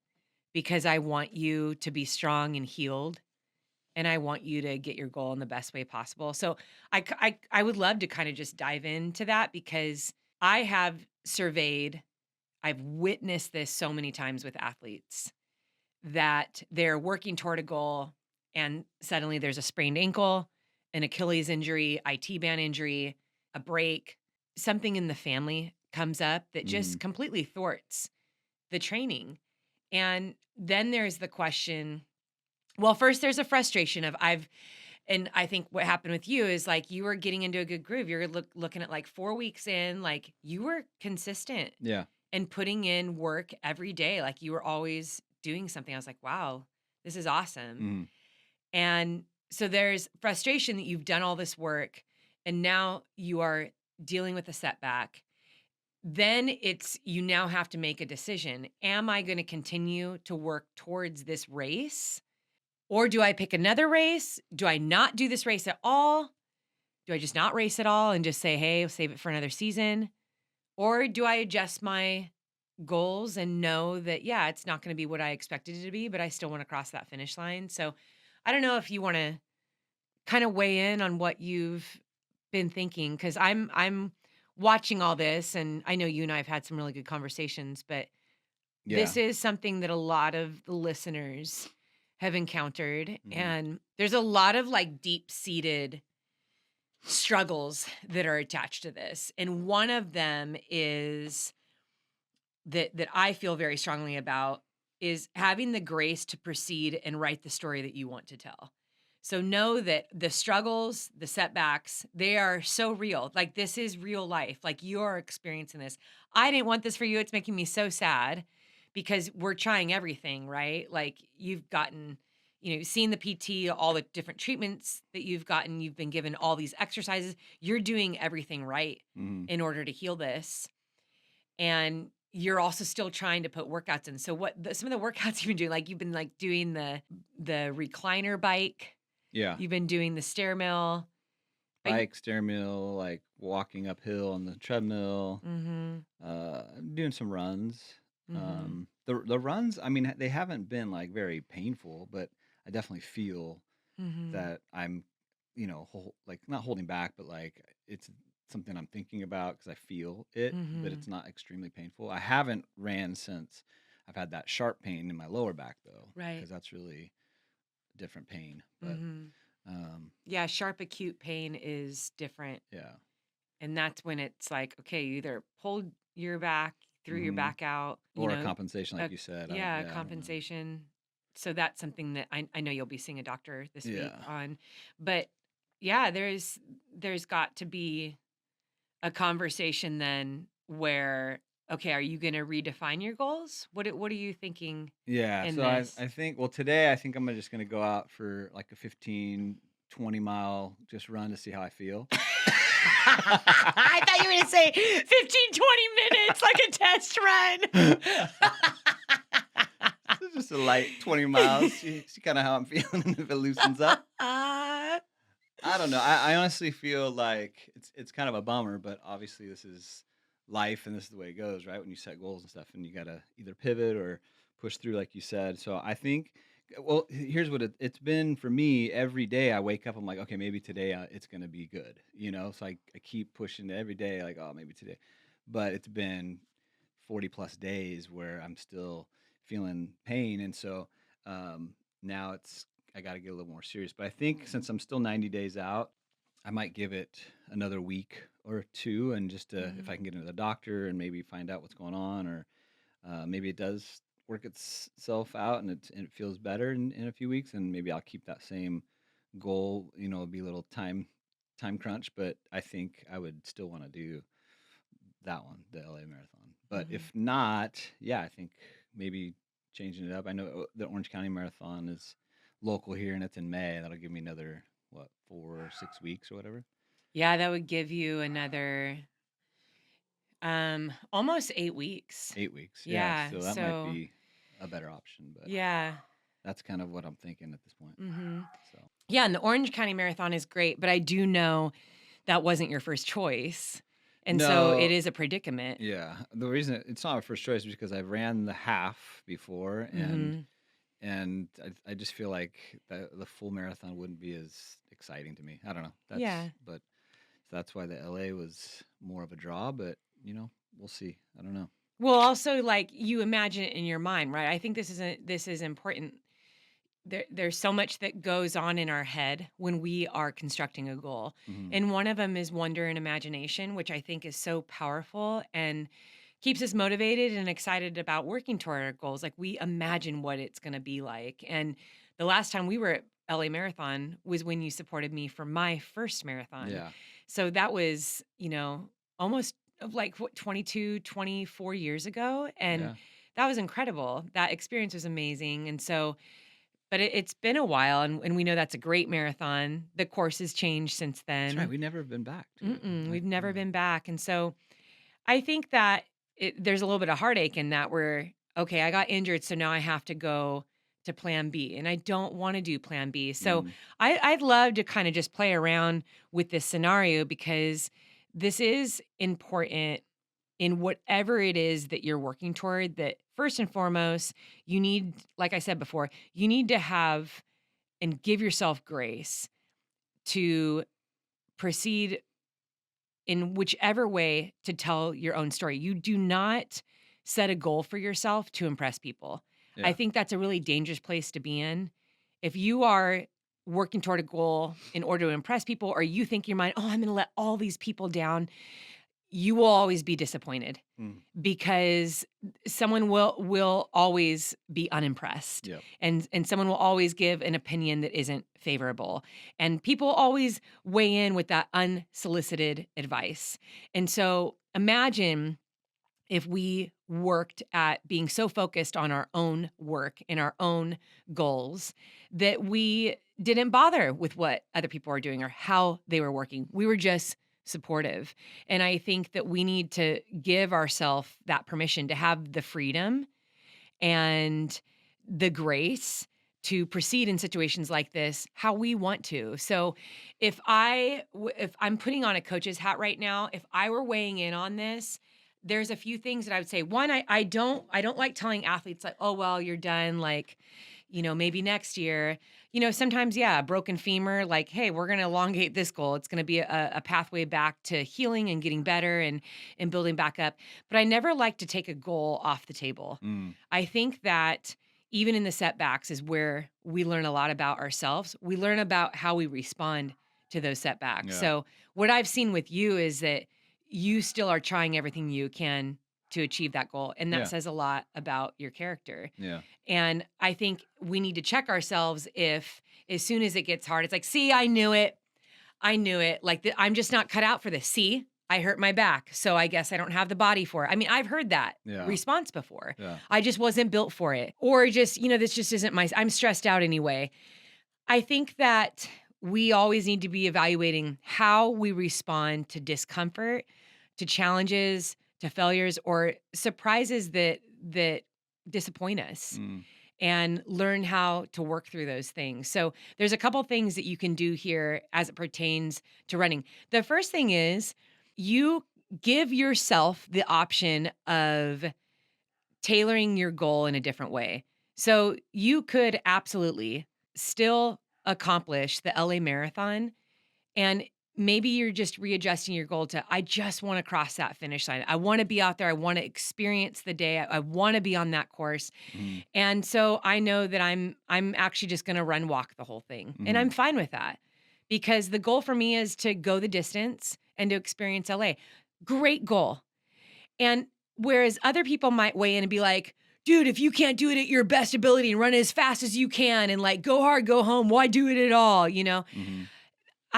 Speaker 1: because I want you to be strong and healed. And I want you to get your goal in the best way possible. So I would love to kind of just dive into that because I have surveyed, I've witnessed this so many times with athletes that they're working toward a goal and suddenly there's a sprained ankle, an Achilles injury, IT band injury, a break, something in the family comes up that just
Speaker 2: mhm,
Speaker 1: completely thwarts the training. And then there's the question, well, first there's a frustration of and I think what happened with you is like you were getting into a good groove. You're looking at like 4 weeks in, like you were consistent
Speaker 2: yeah,
Speaker 1: and putting in work every day. Like you were always doing something. I was like, wow, this is awesome.
Speaker 2: mhm,
Speaker 1: And so there's frustration that you've done all this work and now you are dealing with a setback. Then you now have to make a decision. Am I going to continue to work towards this race? Or do I pick another race? Do I not do this race at all? Do I just not race at all and just say, hey, I'll save it for another season? Or do I adjust my goals and know that, yeah, it's not going to be what I expected it to be, but I still want to cross that finish line? So I don't know if you want to kind of weigh in on what you've been thinking, because I'm watching all this and I know you and I have had some really good conversations, but
Speaker 2: yeah,
Speaker 1: this is something that a lot of the listeners have encountered.
Speaker 2: mhm,
Speaker 1: And there's a lot of like deep seated struggles that are attached to this. And one of them is that I feel very strongly about is having the grace to proceed and write the story that you want to tell. So know that the struggles, the setbacks, they are so real. Like this is real life. Like you're experiencing this. I didn't want this for you. It's making me so sad because we're trying everything, right? Like you've gotten, seeing the PT, all the different treatments that you've gotten, you've been given all these exercises. You're doing everything right
Speaker 2: Mhm.
Speaker 1: in order to heal this. And you're also still trying to put workouts in. So some of the workouts you've been doing, like you've been like doing the recliner bike,
Speaker 2: Yeah.
Speaker 1: you've been doing the stair mill. Are you
Speaker 2: Bike, stair mill, like walking uphill on the treadmill,
Speaker 1: Mhm.
Speaker 2: doing some runs.
Speaker 1: Mhm.
Speaker 2: The runs, I mean, they haven't been like very painful, but I definitely feel
Speaker 1: Mhm.
Speaker 2: that I'm, like not holding back, but like it's something I'm thinking about because I feel it, but
Speaker 1: Mhm.
Speaker 2: it's not extremely painful. I haven't ran since I've had that sharp pain in my lower back though,
Speaker 1: Right.
Speaker 2: because that's really different pain. But
Speaker 1: Mhm.
Speaker 2: um,
Speaker 1: Yeah, sharp acute pain is different.
Speaker 2: yeah.
Speaker 1: And that's when it's like, okay, you either pulled your back, threw your
Speaker 2: hmm
Speaker 1: back out,
Speaker 2: Or a compensation, like
Speaker 1: a,
Speaker 2: you said.
Speaker 1: yeah,
Speaker 2: Yeah, I don't know.
Speaker 1: compensation. So that's something that I know you'll be seeing a doctor this week
Speaker 2: Yeah.
Speaker 1: on. But yeah, there's got to be a conversation then where, okay, are you going to redefine your goals? What are you thinking
Speaker 2: Yeah,
Speaker 1: in
Speaker 2: so I
Speaker 1: this?
Speaker 2: I think well today I think I'm just gonna go out for like a 15, 20 mile just run to see how I feel.
Speaker 1: I thought you were going to say 15, 20 minutes like a test
Speaker 2: So just a light 20 miles, see kind of how I'm feeling and if it loosens up.
Speaker 1: run.
Speaker 2: I don't know. I honestly feel like it's kind of a bummer, but obviously this is life and this is the way it goes, right? When you set goals and stuff, and you gotta either pivot or push through, like you said. So I think, well, here's what it's been for me. Every day I wake up, I'm like, okay, maybe today it's gonna be good, So I keep pushing every day, like, oh, maybe today. But it's been 40 plus days where I'm still feeling pain, and so um, now I got to get a little more serious. But I think since I'm still 90 days out, I might give it another week or two, and just if I
Speaker 1: Mhm.
Speaker 2: can get into the doctor and maybe find out what's going on, or maybe it does work itself out and it feels better in a few weeks, and maybe I'll keep that same goal. It'll be a little time crunch, but I think I would still want to do that one, the LA Marathon. But
Speaker 1: Mhm.
Speaker 2: if not, yeah, I think maybe changing it up. I know the Orange County Marathon is local here and it's in May. That'll give me another, what, 4 or 6 weeks or whatever?
Speaker 1: Yeah, that would give you another almost 8 weeks.
Speaker 2: 8 weeks. Yeah.
Speaker 1: Yeah.
Speaker 2: So that might
Speaker 1: So,
Speaker 2: be a better option, but
Speaker 1: yeah.
Speaker 2: that's kind of what I'm thinking at this point.
Speaker 1: Mhm.
Speaker 2: So,
Speaker 1: Yeah, and the Orange County Marathon is great, but I do know that wasn't your first choice. And so it
Speaker 2: no,
Speaker 1: is a predicament.
Speaker 2: yeah. The reason it's not my first choice is because I've ran the half before,
Speaker 1: Mhm.
Speaker 2: and I just feel like the full marathon wouldn't be as exciting to me. I don't know.
Speaker 1: Yeah.
Speaker 2: But so that's why the LA was more of a draw. But we'll see. I don't know.
Speaker 1: Well, also like you imagine it in your mind, right? I think this is important. There's so much that goes on in our head when we are constructing a goal.
Speaker 2: hmm
Speaker 1: And one of them is wonder and imagination, which I think is so powerful and keeps us motivated and excited about working toward our goals. Like we imagine what it's going to be like. And the last time we were at LA Marathon was when you supported me for my first marathon.
Speaker 2: Yeah.
Speaker 1: So that was, almost of like what 22, 24 years ago, and
Speaker 2: Yeah.
Speaker 1: that was incredible. That experience was amazing. And so but it's been a while, and we know that's a great marathon. The course has changed since
Speaker 2: That's right.
Speaker 1: then.
Speaker 2: We never been back to it.
Speaker 1: We've never
Speaker 2: Yeah.
Speaker 1: been back, and so I think that there's a little bit of heartache in that where, okay, I got injured, so now I have to go to plan B, and I don't wanna do plan B. So
Speaker 2: Mm,
Speaker 1: I'd love to kinda just play around with this scenario because this is important in whatever it is that you're working toward, that first and foremost, you need, like I said before, you need to have and give yourself grace to proceed in whichever way to tell your own story. You do not set a goal for yourself to impress people. I
Speaker 2: yeah.
Speaker 1: think that's a really dangerous place to be in. If you are working toward a goal in order to impress people, or you think in your mind, oh, I'm going to let all these people down, you will always be disappointed
Speaker 2: Mm,
Speaker 1: because someone will always be unimpressed,
Speaker 2: yep.
Speaker 1: and someone will always give an opinion that isn't favorable, and people always weigh in with that unsolicited advice. And so imagine if we worked at being so focused on our own work and our own goals that we didn't bother with what other people are doing or how they were working. We were just supportive. And I think that we need to give ourselves that permission to have the freedom and the grace to proceed in situations like this how we want to. So if I'm putting on a coach's hat right now, if I were weighing in on this, there's a few things that I would say. One, I don't like telling athletes like, "Oh, well, you're done like, maybe next year." Sometimes yeah, a broken femur like, "Hey, we're going to elongate this goal. It's going to be a pathway back to healing and getting better and building back up." But I never like to take a goal off the table.
Speaker 2: Mm.
Speaker 1: I think that even in the setbacks is where we learn a lot about ourselves. We learn about how we respond to those setbacks.
Speaker 2: Yeah.
Speaker 1: So, what I've seen with you is that you still are trying everything you can to achieve that goal. And that
Speaker 2: Yeah.
Speaker 1: says a lot about your character.
Speaker 2: Yeah.
Speaker 1: And I think we need to check ourselves if, as soon as it gets hard, it's like, see, I knew it. I knew it. Like, I'm just not cut out for this. See, I hurt my back. So I guess I don't have the body for it. I mean, I've heard that
Speaker 2: Yeah.
Speaker 1: response before.
Speaker 2: Yeah.
Speaker 1: I just wasn't built for it. Or just, this just isn't I'm stressed out anyway. I think that we always need to be evaluating how we respond to discomfort, to challenges, to failures, or surprises that disappoint us
Speaker 2: Mm.
Speaker 1: and learn how to work through those things. So there's a couple things that you can do here as it pertains to running. The first thing is you give yourself the option of tailoring your goal in a different way. So you could absolutely still accomplish the LA Marathon, and maybe you're just readjusting your goal to, I just want to cross that finish line. I want to be out there. I want to experience the day. I want to be on that course.
Speaker 2: Mhm.
Speaker 1: And so I know that I'm actually just going to run walk the whole thing. And
Speaker 2: Mhm.
Speaker 1: I'm fine with that because the goal for me is to go the distance and to experience LA. Great goal. And whereas other people might weigh in and be like, dude, if you can't do it at your best ability and run as fast as you can and like go hard, go home, why do it at all?
Speaker 2: Mhm.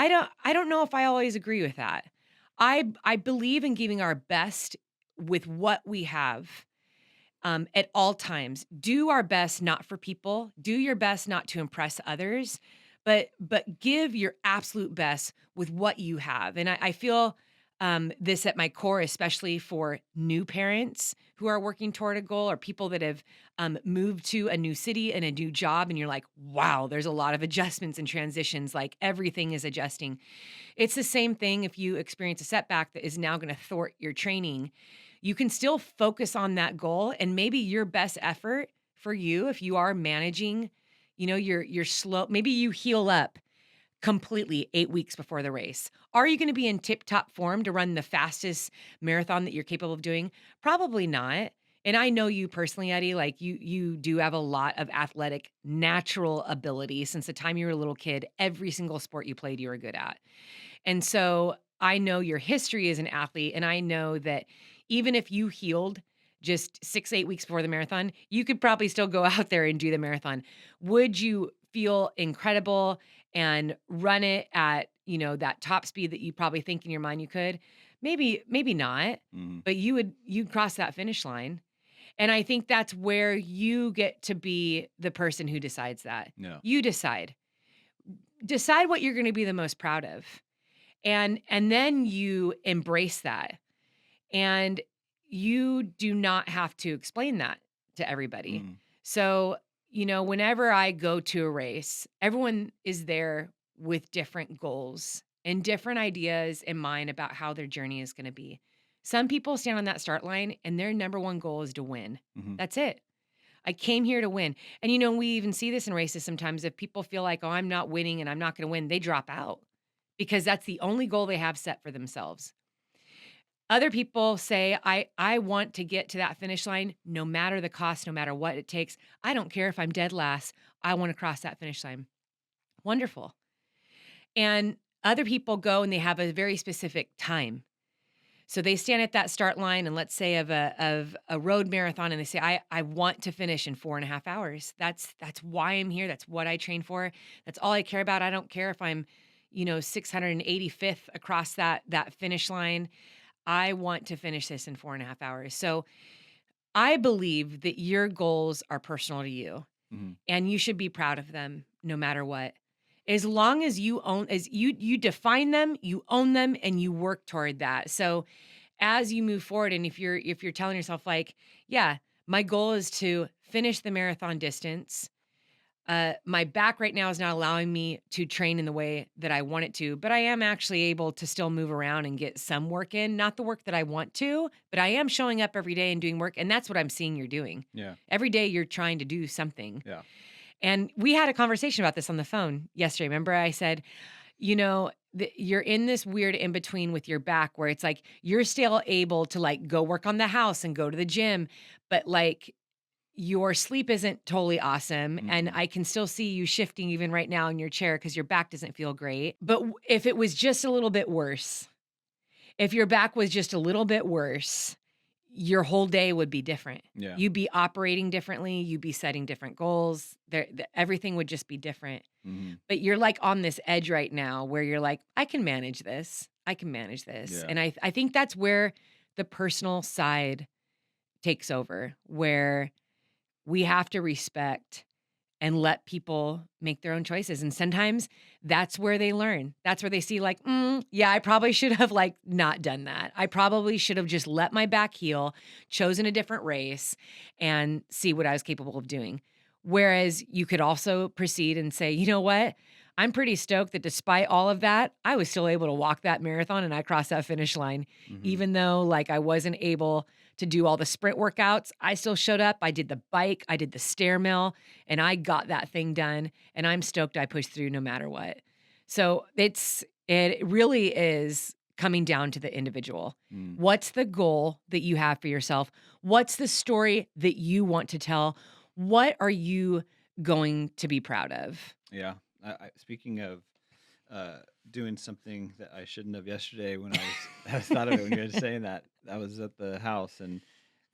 Speaker 1: I don't know if I always agree with that. I believe in giving our best with what we have at all times. Do our best not for people. Do your best not to impress others, but give your absolute best with what you have. And I feel this at my core, especially for new parents who are working toward a goal or people that have moved to a new city and a new job. And you're like, wow, there's a lot of adjustments and transitions. Like everything is adjusting. It's the same thing if you experience a setback that is now going to thwart your training. You can still focus on that goal and maybe your best effort for you if you are managing, your slow, maybe you heal up completely 8 weeks before the race. Are you going to be in tip-top form to run the fastest marathon that you're capable of doing? Probably not. And I know you personally, Eddie, like you do have a lot of athletic natural ability since the time you were a little kid. Every single sport you played, you were good at. And so I know your history as an athlete, and I know that even if you healed just 6, 8 weeks before the marathon, you could probably still go out there and do the marathon. Would you feel incredible and run it at, that top speed that you probably think in your mind you could? Maybe not,
Speaker 2: Mhm.
Speaker 1: but you'd cross that finish line. And I think that's where you get to be the person who decides that.
Speaker 2: Yeah.
Speaker 1: You decide. Decide what you're going to be the most proud of and then you embrace that. And you do not have to explain that to everybody.
Speaker 2: Mm.
Speaker 1: So, whenever I go to a race, everyone is there with different goals and different ideas in mind about how their journey is going to be. Some people stand on that start line and their number one goal is to win.
Speaker 2: Mhm.
Speaker 1: That's it. I came here to win. And we even see this in races sometimes. If people feel like, oh, I'm not winning and I'm not going to win, they drop out because that's the only goal they have set for themselves. Other people say, I want to get to that finish line no matter the cost, no matter what it takes. I don't care if I'm dead last. I want to cross that finish line. Wonderful. And other people go and they have a very specific time. So they stand at that start line and let's say of a road marathon and they say, I want to finish in 4.5 hours. That's why I'm here. That's what I train for. That's all I care about. I don't care if I'm, 685th across that finish line. I want to finish this in 4.5 hours. So I believe that your goals are personal to you
Speaker 2: Mhm.
Speaker 1: and you should be proud of them no matter what. As long as you define them, you own them and you work toward that. So as you move forward and if you're telling yourself like, yeah, my goal is to finish the marathon distance. My back right now is not allowing me to train in the way that I want it to, but I am actually able to still move around and get some work in. Not the work that I want to, but I am showing up every day and doing work. And that's what I'm seeing you're doing.
Speaker 2: Yeah.
Speaker 1: Every day you're trying to do something.
Speaker 2: Yeah.
Speaker 1: And we had a conversation about this on the phone yesterday. Remember, I said, you're in this weird in between with your back where it's like you're still able to like go work on the house and go to the gym, but like your sleep isn't totally awesome, and
Speaker 2: Mhm.
Speaker 1: I can still see you shifting even right now in your chair because your back doesn't feel great. But if it was just a little bit worse, if your back was just a little bit worse, your whole day would be different.
Speaker 2: Yeah.
Speaker 1: You'd be operating differently, you'd be setting different goals. Everything would just be different.
Speaker 2: Mhm.
Speaker 1: But you're like on this edge right now where you're like, I can manage this. I can manage this.
Speaker 2: Yeah.
Speaker 1: And I think that's where the personal side takes over, where we have to respect and let people make their own choices. And sometimes that's where they learn. That's where they see, like, yeah, I probably should have like not done that. I probably should have just let my back heal, chosen a different race, and see what I was capable of doing. Whereas you could also proceed and say, you know what? I'm pretty stoked that despite all of that, I was still able to walk that marathon and I crossed that finish line.
Speaker 2: Mhm.
Speaker 1: Even though like I wasn't able to do all the sprint workouts, I still showed up. I did the bike, I did the stair mill, and I got that thing done, and I'm stoked I pushed through no matter what. So it really is coming down to the individual.
Speaker 2: Mm.
Speaker 1: What's the goal that you have for yourself? What's the story that you want to tell? What are you going to be proud of?
Speaker 2: Yeah. Speaking of uh, doing something that I shouldn't have yesterday when I was I thought of it when you were saying that. I was at the house and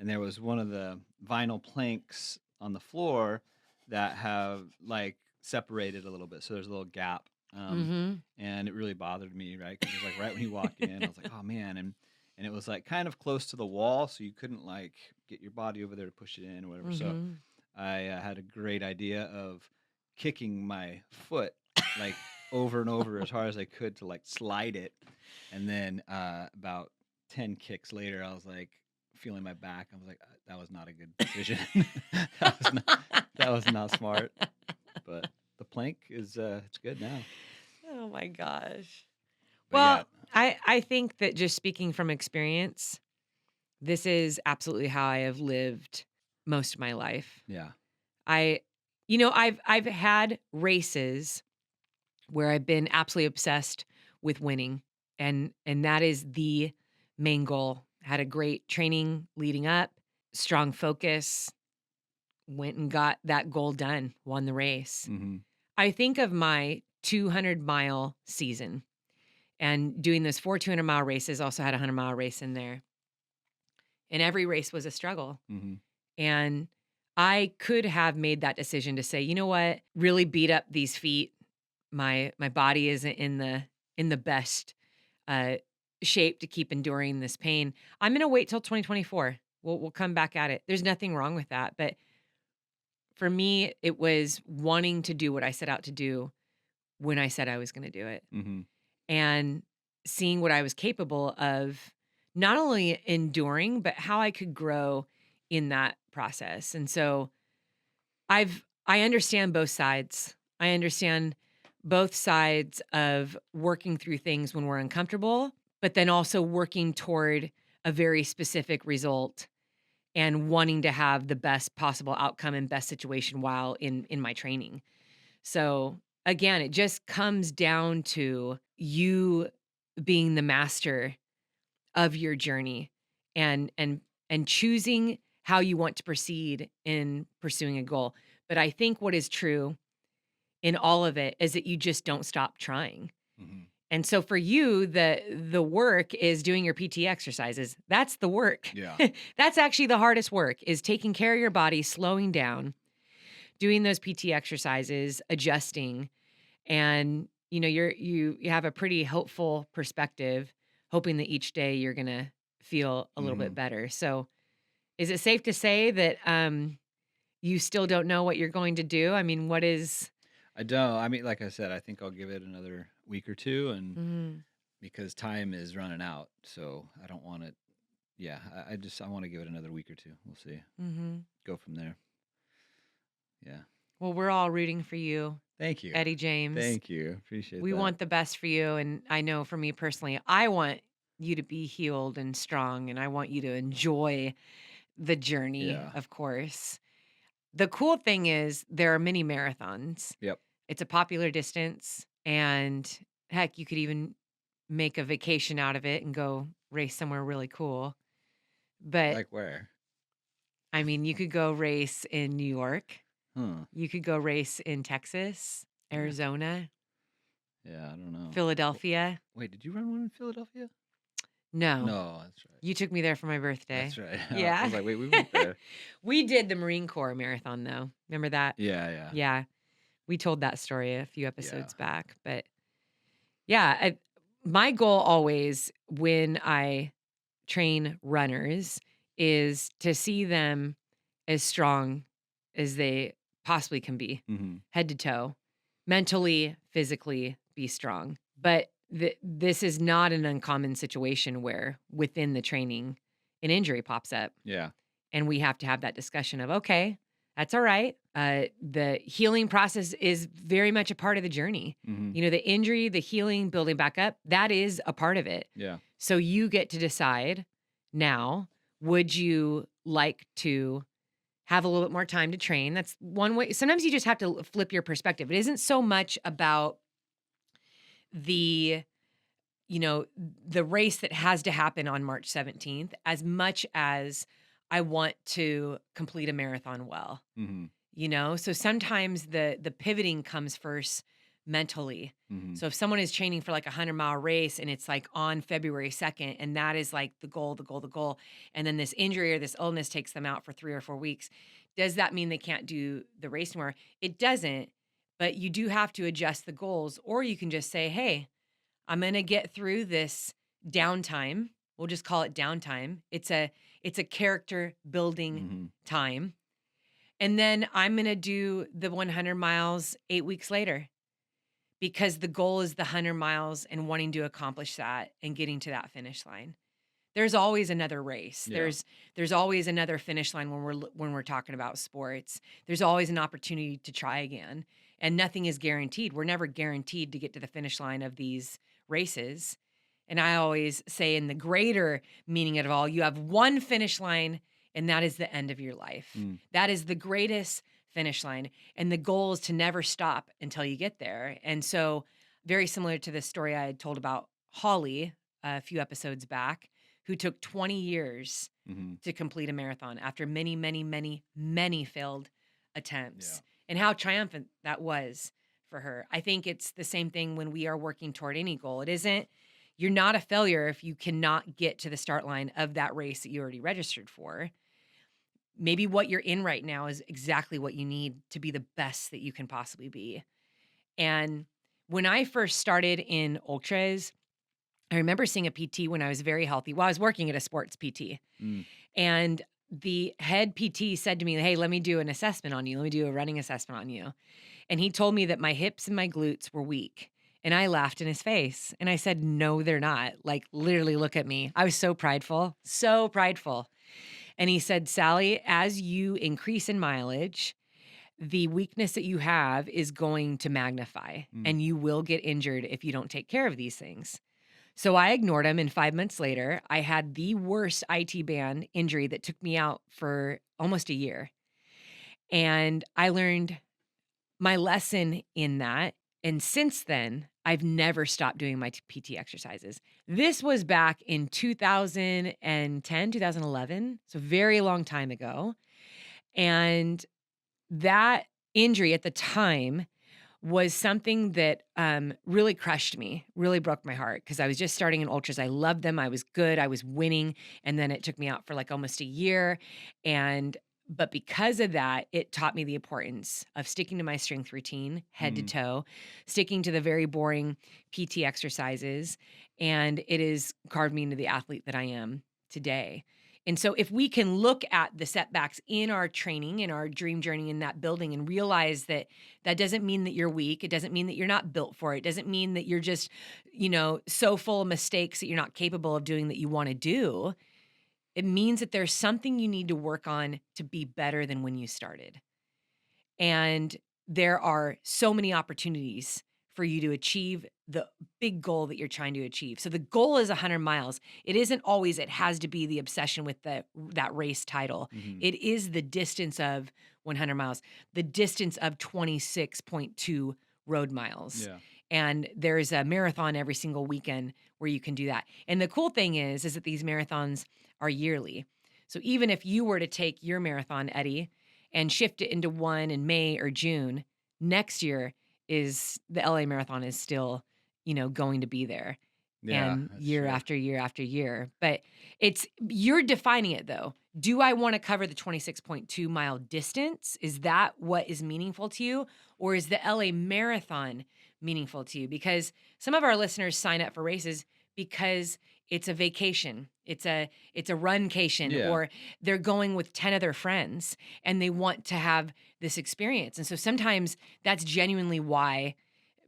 Speaker 2: there was one of the vinyl planks on the floor that have like separated a little bit. So there's a little gap.
Speaker 1: Mhm.
Speaker 2: And it really bothered me, right? Because it was like right when you walk in, I was like, oh man. And it was like kind of close to the wall, so you couldn't like get your body over there to push it in or whatever. So
Speaker 1: Mhm.
Speaker 2: I had a great idea of kicking my foot like over and over as hard as I could to like slide it. And then about 10 kicks later, I was like feeling my back. I was like, that was not a good decision. that was not that was not smart. But the plank is it's good now.
Speaker 1: Oh my gosh.
Speaker 2: But yeah,
Speaker 1: Well, I think that just speaking from experience, this is absolutely how I have lived most of my life.
Speaker 2: yeah.
Speaker 1: I I've had races where I've been absolutely obsessed with winning, and that is the main goal. Had a great training leading up, strong focus, went and got that goal done, won the race.
Speaker 2: Hmm.
Speaker 1: I think of my 200-mile season and doing those 4 200-mile races, also had a 100-mile race in there. And every race was a struggle.
Speaker 2: Hmm.
Speaker 1: And I could have made that decision to say, "You know what? Really beat up these feet. My body isn't in the best uh shape to keep enduring this pain. I'm going to wait till 2024. We'll come back at it." There's nothing wrong with that, but for me it was wanting to do what I set out to do when I said I was going to do it.
Speaker 2: Hmm.
Speaker 1: And seeing what I was capable of not only enduring, but how I could grow in that process. And so I understand both sides. I understand both sides of working through things when we're uncomfortable, but then also working toward a very specific result and wanting to have the best possible outcome and best situation while in my training. So again, it just comes down to you being the master of your journey and choosing how you want to proceed in pursuing a goal. But I think what is true in all of it is that you just don't stop trying.
Speaker 2: Hmm.
Speaker 1: And so for you, the work is doing your PT exercises. That's the work.
Speaker 2: Yeah.
Speaker 1: That's actually the hardest work is taking care of your body, slowing down, doing those PT exercises, adjusting, and you have a pretty hopeful perspective, hoping that each day you're gonna feel a little bit
Speaker 2: Hmm.
Speaker 1: better. So Is it safe to say that, you still don't know what you're going to do? I mean, what is
Speaker 2: I don't. I mean, like I said, I think I'll give it another week or two, and
Speaker 1: Mhm,
Speaker 2: because time is running out, so I don't want it. Yeah, I want to give it another week or two. We'll see.
Speaker 1: mhm.
Speaker 2: Go from there. Yeah.
Speaker 1: Well, we're all rooting for you,
Speaker 2: Thank you.
Speaker 1: Eddie James.
Speaker 2: Thank you. Appreciate
Speaker 1: We
Speaker 2: that.
Speaker 1: want the best for you, and I know for me personally, I want you to be healed and strong, and I want you to enjoy the journey,
Speaker 2: Yeah.
Speaker 1: of course. The cool thing is there are many marathons.
Speaker 2: Yep.
Speaker 1: It's a popular distance, and heck, you could even make a vacation out of it and go race somewhere really cool. But
Speaker 2: Like where?
Speaker 1: I mean, you could go race in New York.
Speaker 2: Huh.
Speaker 1: You could go race in Texas,
Speaker 2: Yeah.
Speaker 1: Arizona,
Speaker 2: Yeah. I don't know.
Speaker 1: Philadelphia.
Speaker 2: Wait, did you run one in Philadelphia?
Speaker 1: No,
Speaker 2: No, that's right.
Speaker 1: you took me there for my
Speaker 2: That's
Speaker 1: birthday.
Speaker 2: right. I
Speaker 1: Yeah.
Speaker 2: was like, wait, we went there.
Speaker 1: We did the Marine Corps marathon though. Remember that?
Speaker 2: Yeah. Yeah.
Speaker 1: Yeah. We told that story a few
Speaker 2: Yeah.
Speaker 1: episodes back, but yeah, my goal always when I train runners is to see them as strong as they possibly can be,
Speaker 2: Mm-hmm.
Speaker 1: head to toe, mentally, physically be strong. But this is not an uncommon situation where within the training, an injury pops up.
Speaker 2: Yeah.
Speaker 1: And we have to have that discussion of, okay, that's all right. The healing process is very much a part of the journey.
Speaker 2: Mm-hmm.
Speaker 1: You know, the injury, the healing, building back up, that is a part of it.
Speaker 2: Yeah.
Speaker 1: So you get to decide now, would you like to have a little bit more time to train? That's one way. Sometimes you just have to flip your perspective. It isn't so much about the, you know, the race that has to happen on March 17th as much as I want to complete a marathon well.
Speaker 2: Mm-hmm.
Speaker 1: You know, so sometimes the pivoting comes first mentally.
Speaker 2: Mm-hmm.
Speaker 1: So if someone is training for like a 100-mile race and it's like on February 2nd and that is like the goal, the goal, the goal, and then this injury or this illness takes them out for 3 or 4 weeks, does that mean they can't do the race anymore? It doesn't, but you do have to adjust the goals, or you can just say, hey, I'm going to get through this downtime. We'll just call it downtime. It's a character building
Speaker 2: Mm-hmm.
Speaker 1: time. And then I'm going to do the 100 miles 8 weeks later because the goal is the 100 miles and wanting to accomplish that and getting to that finish line. There's always another race.
Speaker 2: Yeah.
Speaker 1: There's always another finish line when we're talking about sports. There's always an opportunity to try again, and nothing is guaranteed. We're never guaranteed to get to the finish line of these races. And I always say in the greater meaning of it all, you have one finish line and that is the end of your life.
Speaker 2: Mm.
Speaker 1: That is the greatest finish line, and the goal is to never stop until you get there. And so very similar to the story I had told about Holly a few episodes back, who took 20 years
Speaker 2: Mm-hmm.
Speaker 1: to complete a marathon after many, many, many, many failed
Speaker 2: Yeah.
Speaker 1: attempts, and how triumphant that was for her. I think it's the same thing when we are working toward any goal. It isn't, you're not a failure if you cannot get to the start line of that race that you already registered for. Maybe what you're in right now is exactly what you need to be the best that you can possibly be. And when I first started in ultras, I remember seeing a PT when I was very healthy. Well, I was working at a sports PT,
Speaker 2: Mm.
Speaker 1: and the head PT said to me, hey, let me do an assessment on you. Let me do a running assessment on you. And he told me that my hips and my glutes were weak. And I laughed in his face. And I said, no, they're not. Like, literally, look at me. I was so prideful, so prideful. And he said, Sally, as you increase in mileage, the weakness that you have is going to magnify,
Speaker 2: Mm.
Speaker 1: and you will get injured if you don't take care of these things. So I ignored him. And 5 months later, I had the worst IT band injury that took me out for almost a year. And I learned my lesson in that. And since then, I've never stopped doing my PT exercises. This was back in 2010, 2011, so very long time ago. And that injury at the time was something that really crushed me, really broke my heart because I was just starting in ultras. I loved them. I was good. I was winning. And then it took me out for like almost a year. But because of that, it taught me the importance of sticking to my strength routine, head to
Speaker 2: Mm.
Speaker 1: toe, sticking to the very boring PT exercises. And it has carved me into the athlete that I am today. And so if we can look at the setbacks in our training, in our dream journey in that building and realize that that doesn't mean that you're weak. It doesn't mean that you're not built for it. It doesn't mean that you're just, so full of mistakes that you're not capable of doing that you want to do. It means that there's something you need to work on to be better than when you started. And there are so many opportunities for you to achieve the big goal that you're trying to achieve. So the goal is 100 miles. It isn't always it has to be the obsession with that race title.
Speaker 2: Hmm.
Speaker 1: It is the distance of 100 miles, the distance of 26.2 road miles.
Speaker 2: Yeah.
Speaker 1: And there's a marathon every single weekend where you can do that. And the cool thing is that these marathons are yearly. So even if you were to take your marathon, Eddie, and shift it into one in May or June, next year is the LA Marathon is still, going to be there
Speaker 2: Yeah,
Speaker 1: and
Speaker 2: that's
Speaker 1: year
Speaker 2: true.
Speaker 1: after year after year. But you're defining it though. Do I want to cover the 26.2 mile distance? Is that what is meaningful to you? Or is the LA Marathon meaningful to you? Because some of our listeners sign up for races because it's a vacation. It's a runcation,
Speaker 2: Yeah.
Speaker 1: or they're going with 10 of their friends and they want to have this experience. And so sometimes that's genuinely why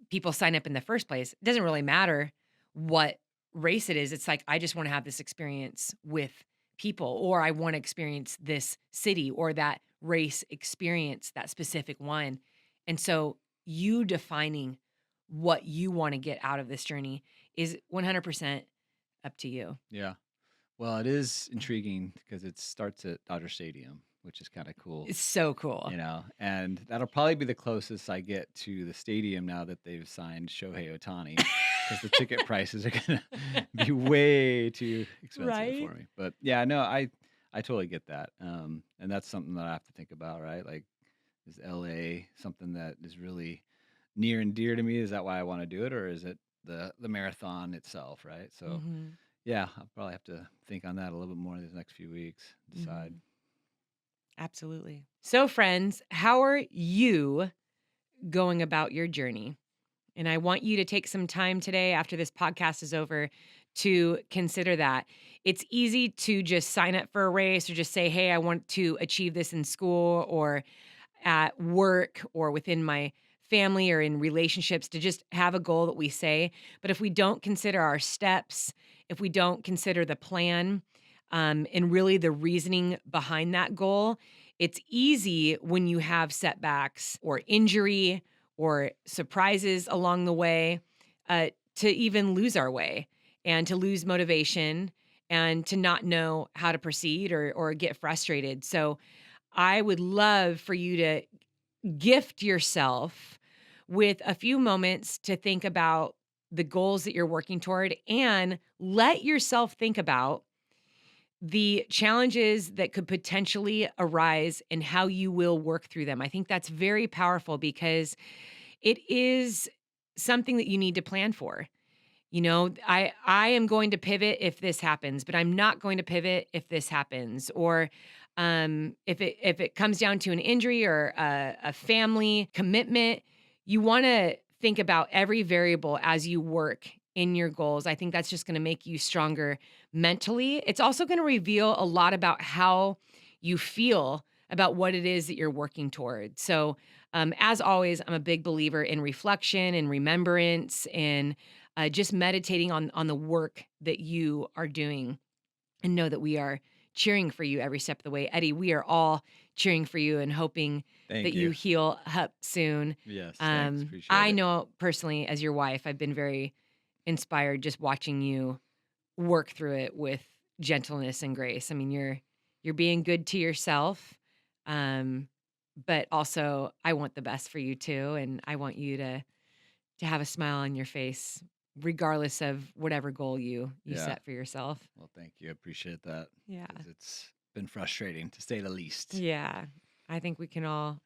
Speaker 1: people sign up in the first place. It doesn't really matter what race it is. It's like, I just want to have this experience with people, or I want to experience this city or that race experience, that specific one. And so you defining what you want to get out of this journey is 100% up to you.
Speaker 2: Yeah. Well, it is intriguing because it starts at Dodger Stadium, which is kind of cool,
Speaker 1: It's so cool.
Speaker 2: and that'll probably be the closest I get to the stadium now that they've signed Shohei Ohtani, because the ticket prices are gonna be way too expensive
Speaker 1: Right?
Speaker 2: for me. But yeah, no, I totally get that, and that's something that I have to think about, right? Like, is LA something that is really near and dear to me? Is that why I want to do it, or is it the marathon itself, right? So
Speaker 1: Mhm.
Speaker 2: yeah, I'll probably have to think on that a little bit more these next few weeks, decide.
Speaker 1: Mhm. Absolutely. So friends, how are you going about your journey? And I want you to take some time today after this podcast is over to consider that. It's easy to just sign up for a race or just say, hey, I want to achieve this in school or at work or within my family or in relationships, to just have a goal that we say. But if we don't consider our steps, if we don't consider the plan, and really the reasoning behind that goal, it's easy when you have setbacks or injury or surprises along the way, to even lose our way and to lose motivation and to not know how to proceed or get frustrated. So I would love for you to gift yourself with a few moments to think about the goals that you're working toward, and let yourself think about the challenges that could potentially arise and how you will work through them. I think that's very powerful because it is something that you need to plan for. I am going to pivot if this happens, but I'm not going to pivot if this happens. Or if it comes down to an injury or a family commitment, you want to think about every variable as you work in your goals. I think that's just going to make you stronger mentally. It's also going to reveal a lot about how you feel about what it is that you're working toward. So, as always, I'm a big believer in reflection and remembrance and just meditating on the work that you are doing, and know that we are cheering for you every step of the way. Eddie, we are all cheering for you and hoping that
Speaker 2: Thank
Speaker 1: you
Speaker 2: you.
Speaker 1: heal up soon.
Speaker 2: Yes, thanks. Appreciate
Speaker 1: I
Speaker 2: it.
Speaker 1: know personally, as your wife, I've been very inspired just watching you work through it with gentleness and grace. I mean, you're being good to yourself, um, but also I want the best for you too, and I want you to have a smile on your face regardless of whatever goal you
Speaker 2: Yeah.
Speaker 1: set for yourself.
Speaker 2: Well, thank you. I appreciate that
Speaker 1: Yeah.
Speaker 2: because it's been frustrating to say the least.
Speaker 1: Yeah. I think we can all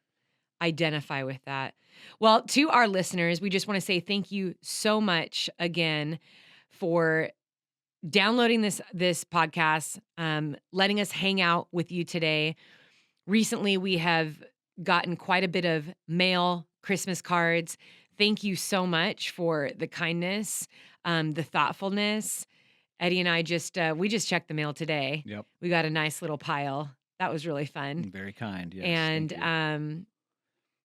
Speaker 1: identify with that. Well, to our listeners, we just want to say thank you so much again for downloading this podcast, letting us hang out with you today. Recently, we have gotten quite a bit of mail, Christmas cards. Thank you so much for the kindness, the thoughtfulness, Eddie and I we just checked the mail today.
Speaker 2: Yep.
Speaker 1: We got a nice little pile. That was really fun.
Speaker 2: Very kind. Yes.
Speaker 1: And
Speaker 2: Thank you.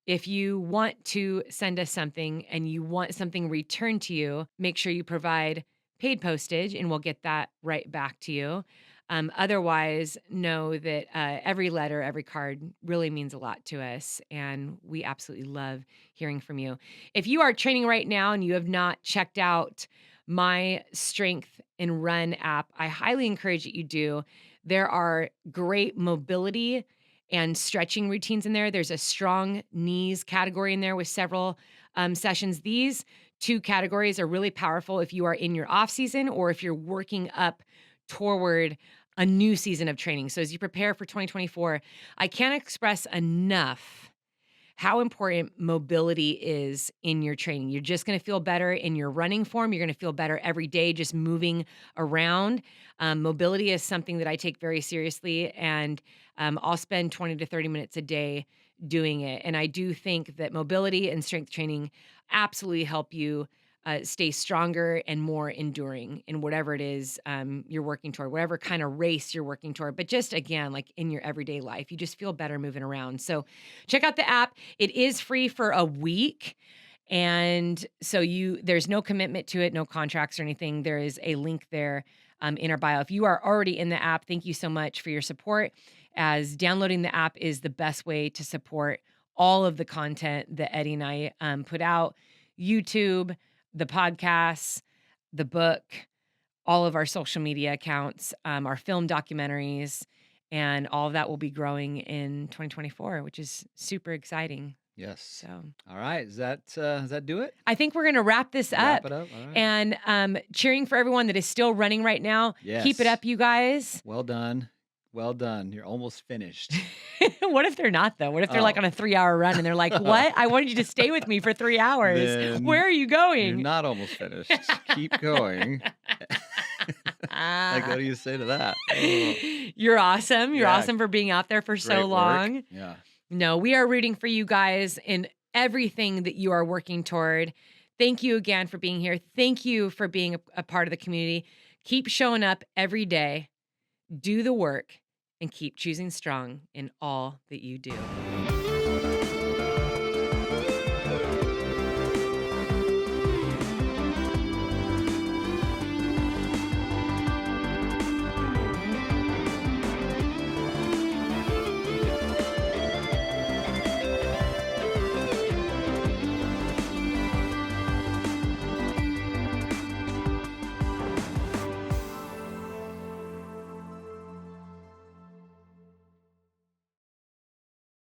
Speaker 1: if you want to send us something and you want something returned to you, make sure you provide paid postage and we'll get that right back to you. Otherwise, know that every letter, every card really means a lot to us. And we absolutely love hearing from you. If you are training right now and you have not checked out my Strength and Run app, I highly encourage that you do. There are great mobility and stretching routines in there. There's a strong knees category in there with several sessions. These two categories are really powerful if you are in your off season or if you're working up toward a new season of training. So as you prepare for 2024, I can't express enough how important mobility is in your training. You're just going to feel better in your running form. You're going to feel better every day just moving around. Mobility is something that I take very seriously, and I'll spend 20 to 30 minutes a day doing it. And I do think that mobility and strength training absolutely help you stay stronger and more enduring in whatever it is you're working toward, whatever kind of race you're working toward. But just again, like in your everyday life, you just feel better moving around. So check out the app. It is free for a week. And so there's no commitment to it, no contracts or anything. There is a link there in our bio. If you are already in the app, thank you so much for your support, as downloading the app is the best way to support all of the content that Eddie and I put out. YouTube, the podcasts, the book, all of our social media accounts, our film documentaries, and all of that will be growing in 2024, which is super exciting.
Speaker 2: Yes.
Speaker 1: So,
Speaker 2: All right. Does that do it?
Speaker 1: I think we're going to wrap this
Speaker 2: Wrap
Speaker 1: up.
Speaker 2: it up. All right.
Speaker 1: And cheering for everyone that is still running right now.
Speaker 2: Yes.
Speaker 1: Keep it up, you guys.
Speaker 2: Well done. Well done. You're almost finished.
Speaker 1: What if they're not, though? What if they're like on a 3-hour run and they're like, what? I wanted you to stay with me for 3 hours.
Speaker 2: Then
Speaker 1: Where are you
Speaker 2: You're
Speaker 1: going?
Speaker 2: not almost finished. Keep going. Like, what do you say to that? Oh.
Speaker 1: You're awesome. You're
Speaker 2: Yeah.
Speaker 1: awesome for being out there for
Speaker 2: Great
Speaker 1: so
Speaker 2: work.
Speaker 1: long.
Speaker 2: Yeah.
Speaker 1: No, we are rooting for you guys in everything that you are working toward. Thank you again for being here. Thank you for being a part of the community. Keep showing up every day, do the work, and keep choosing strong in all that you do.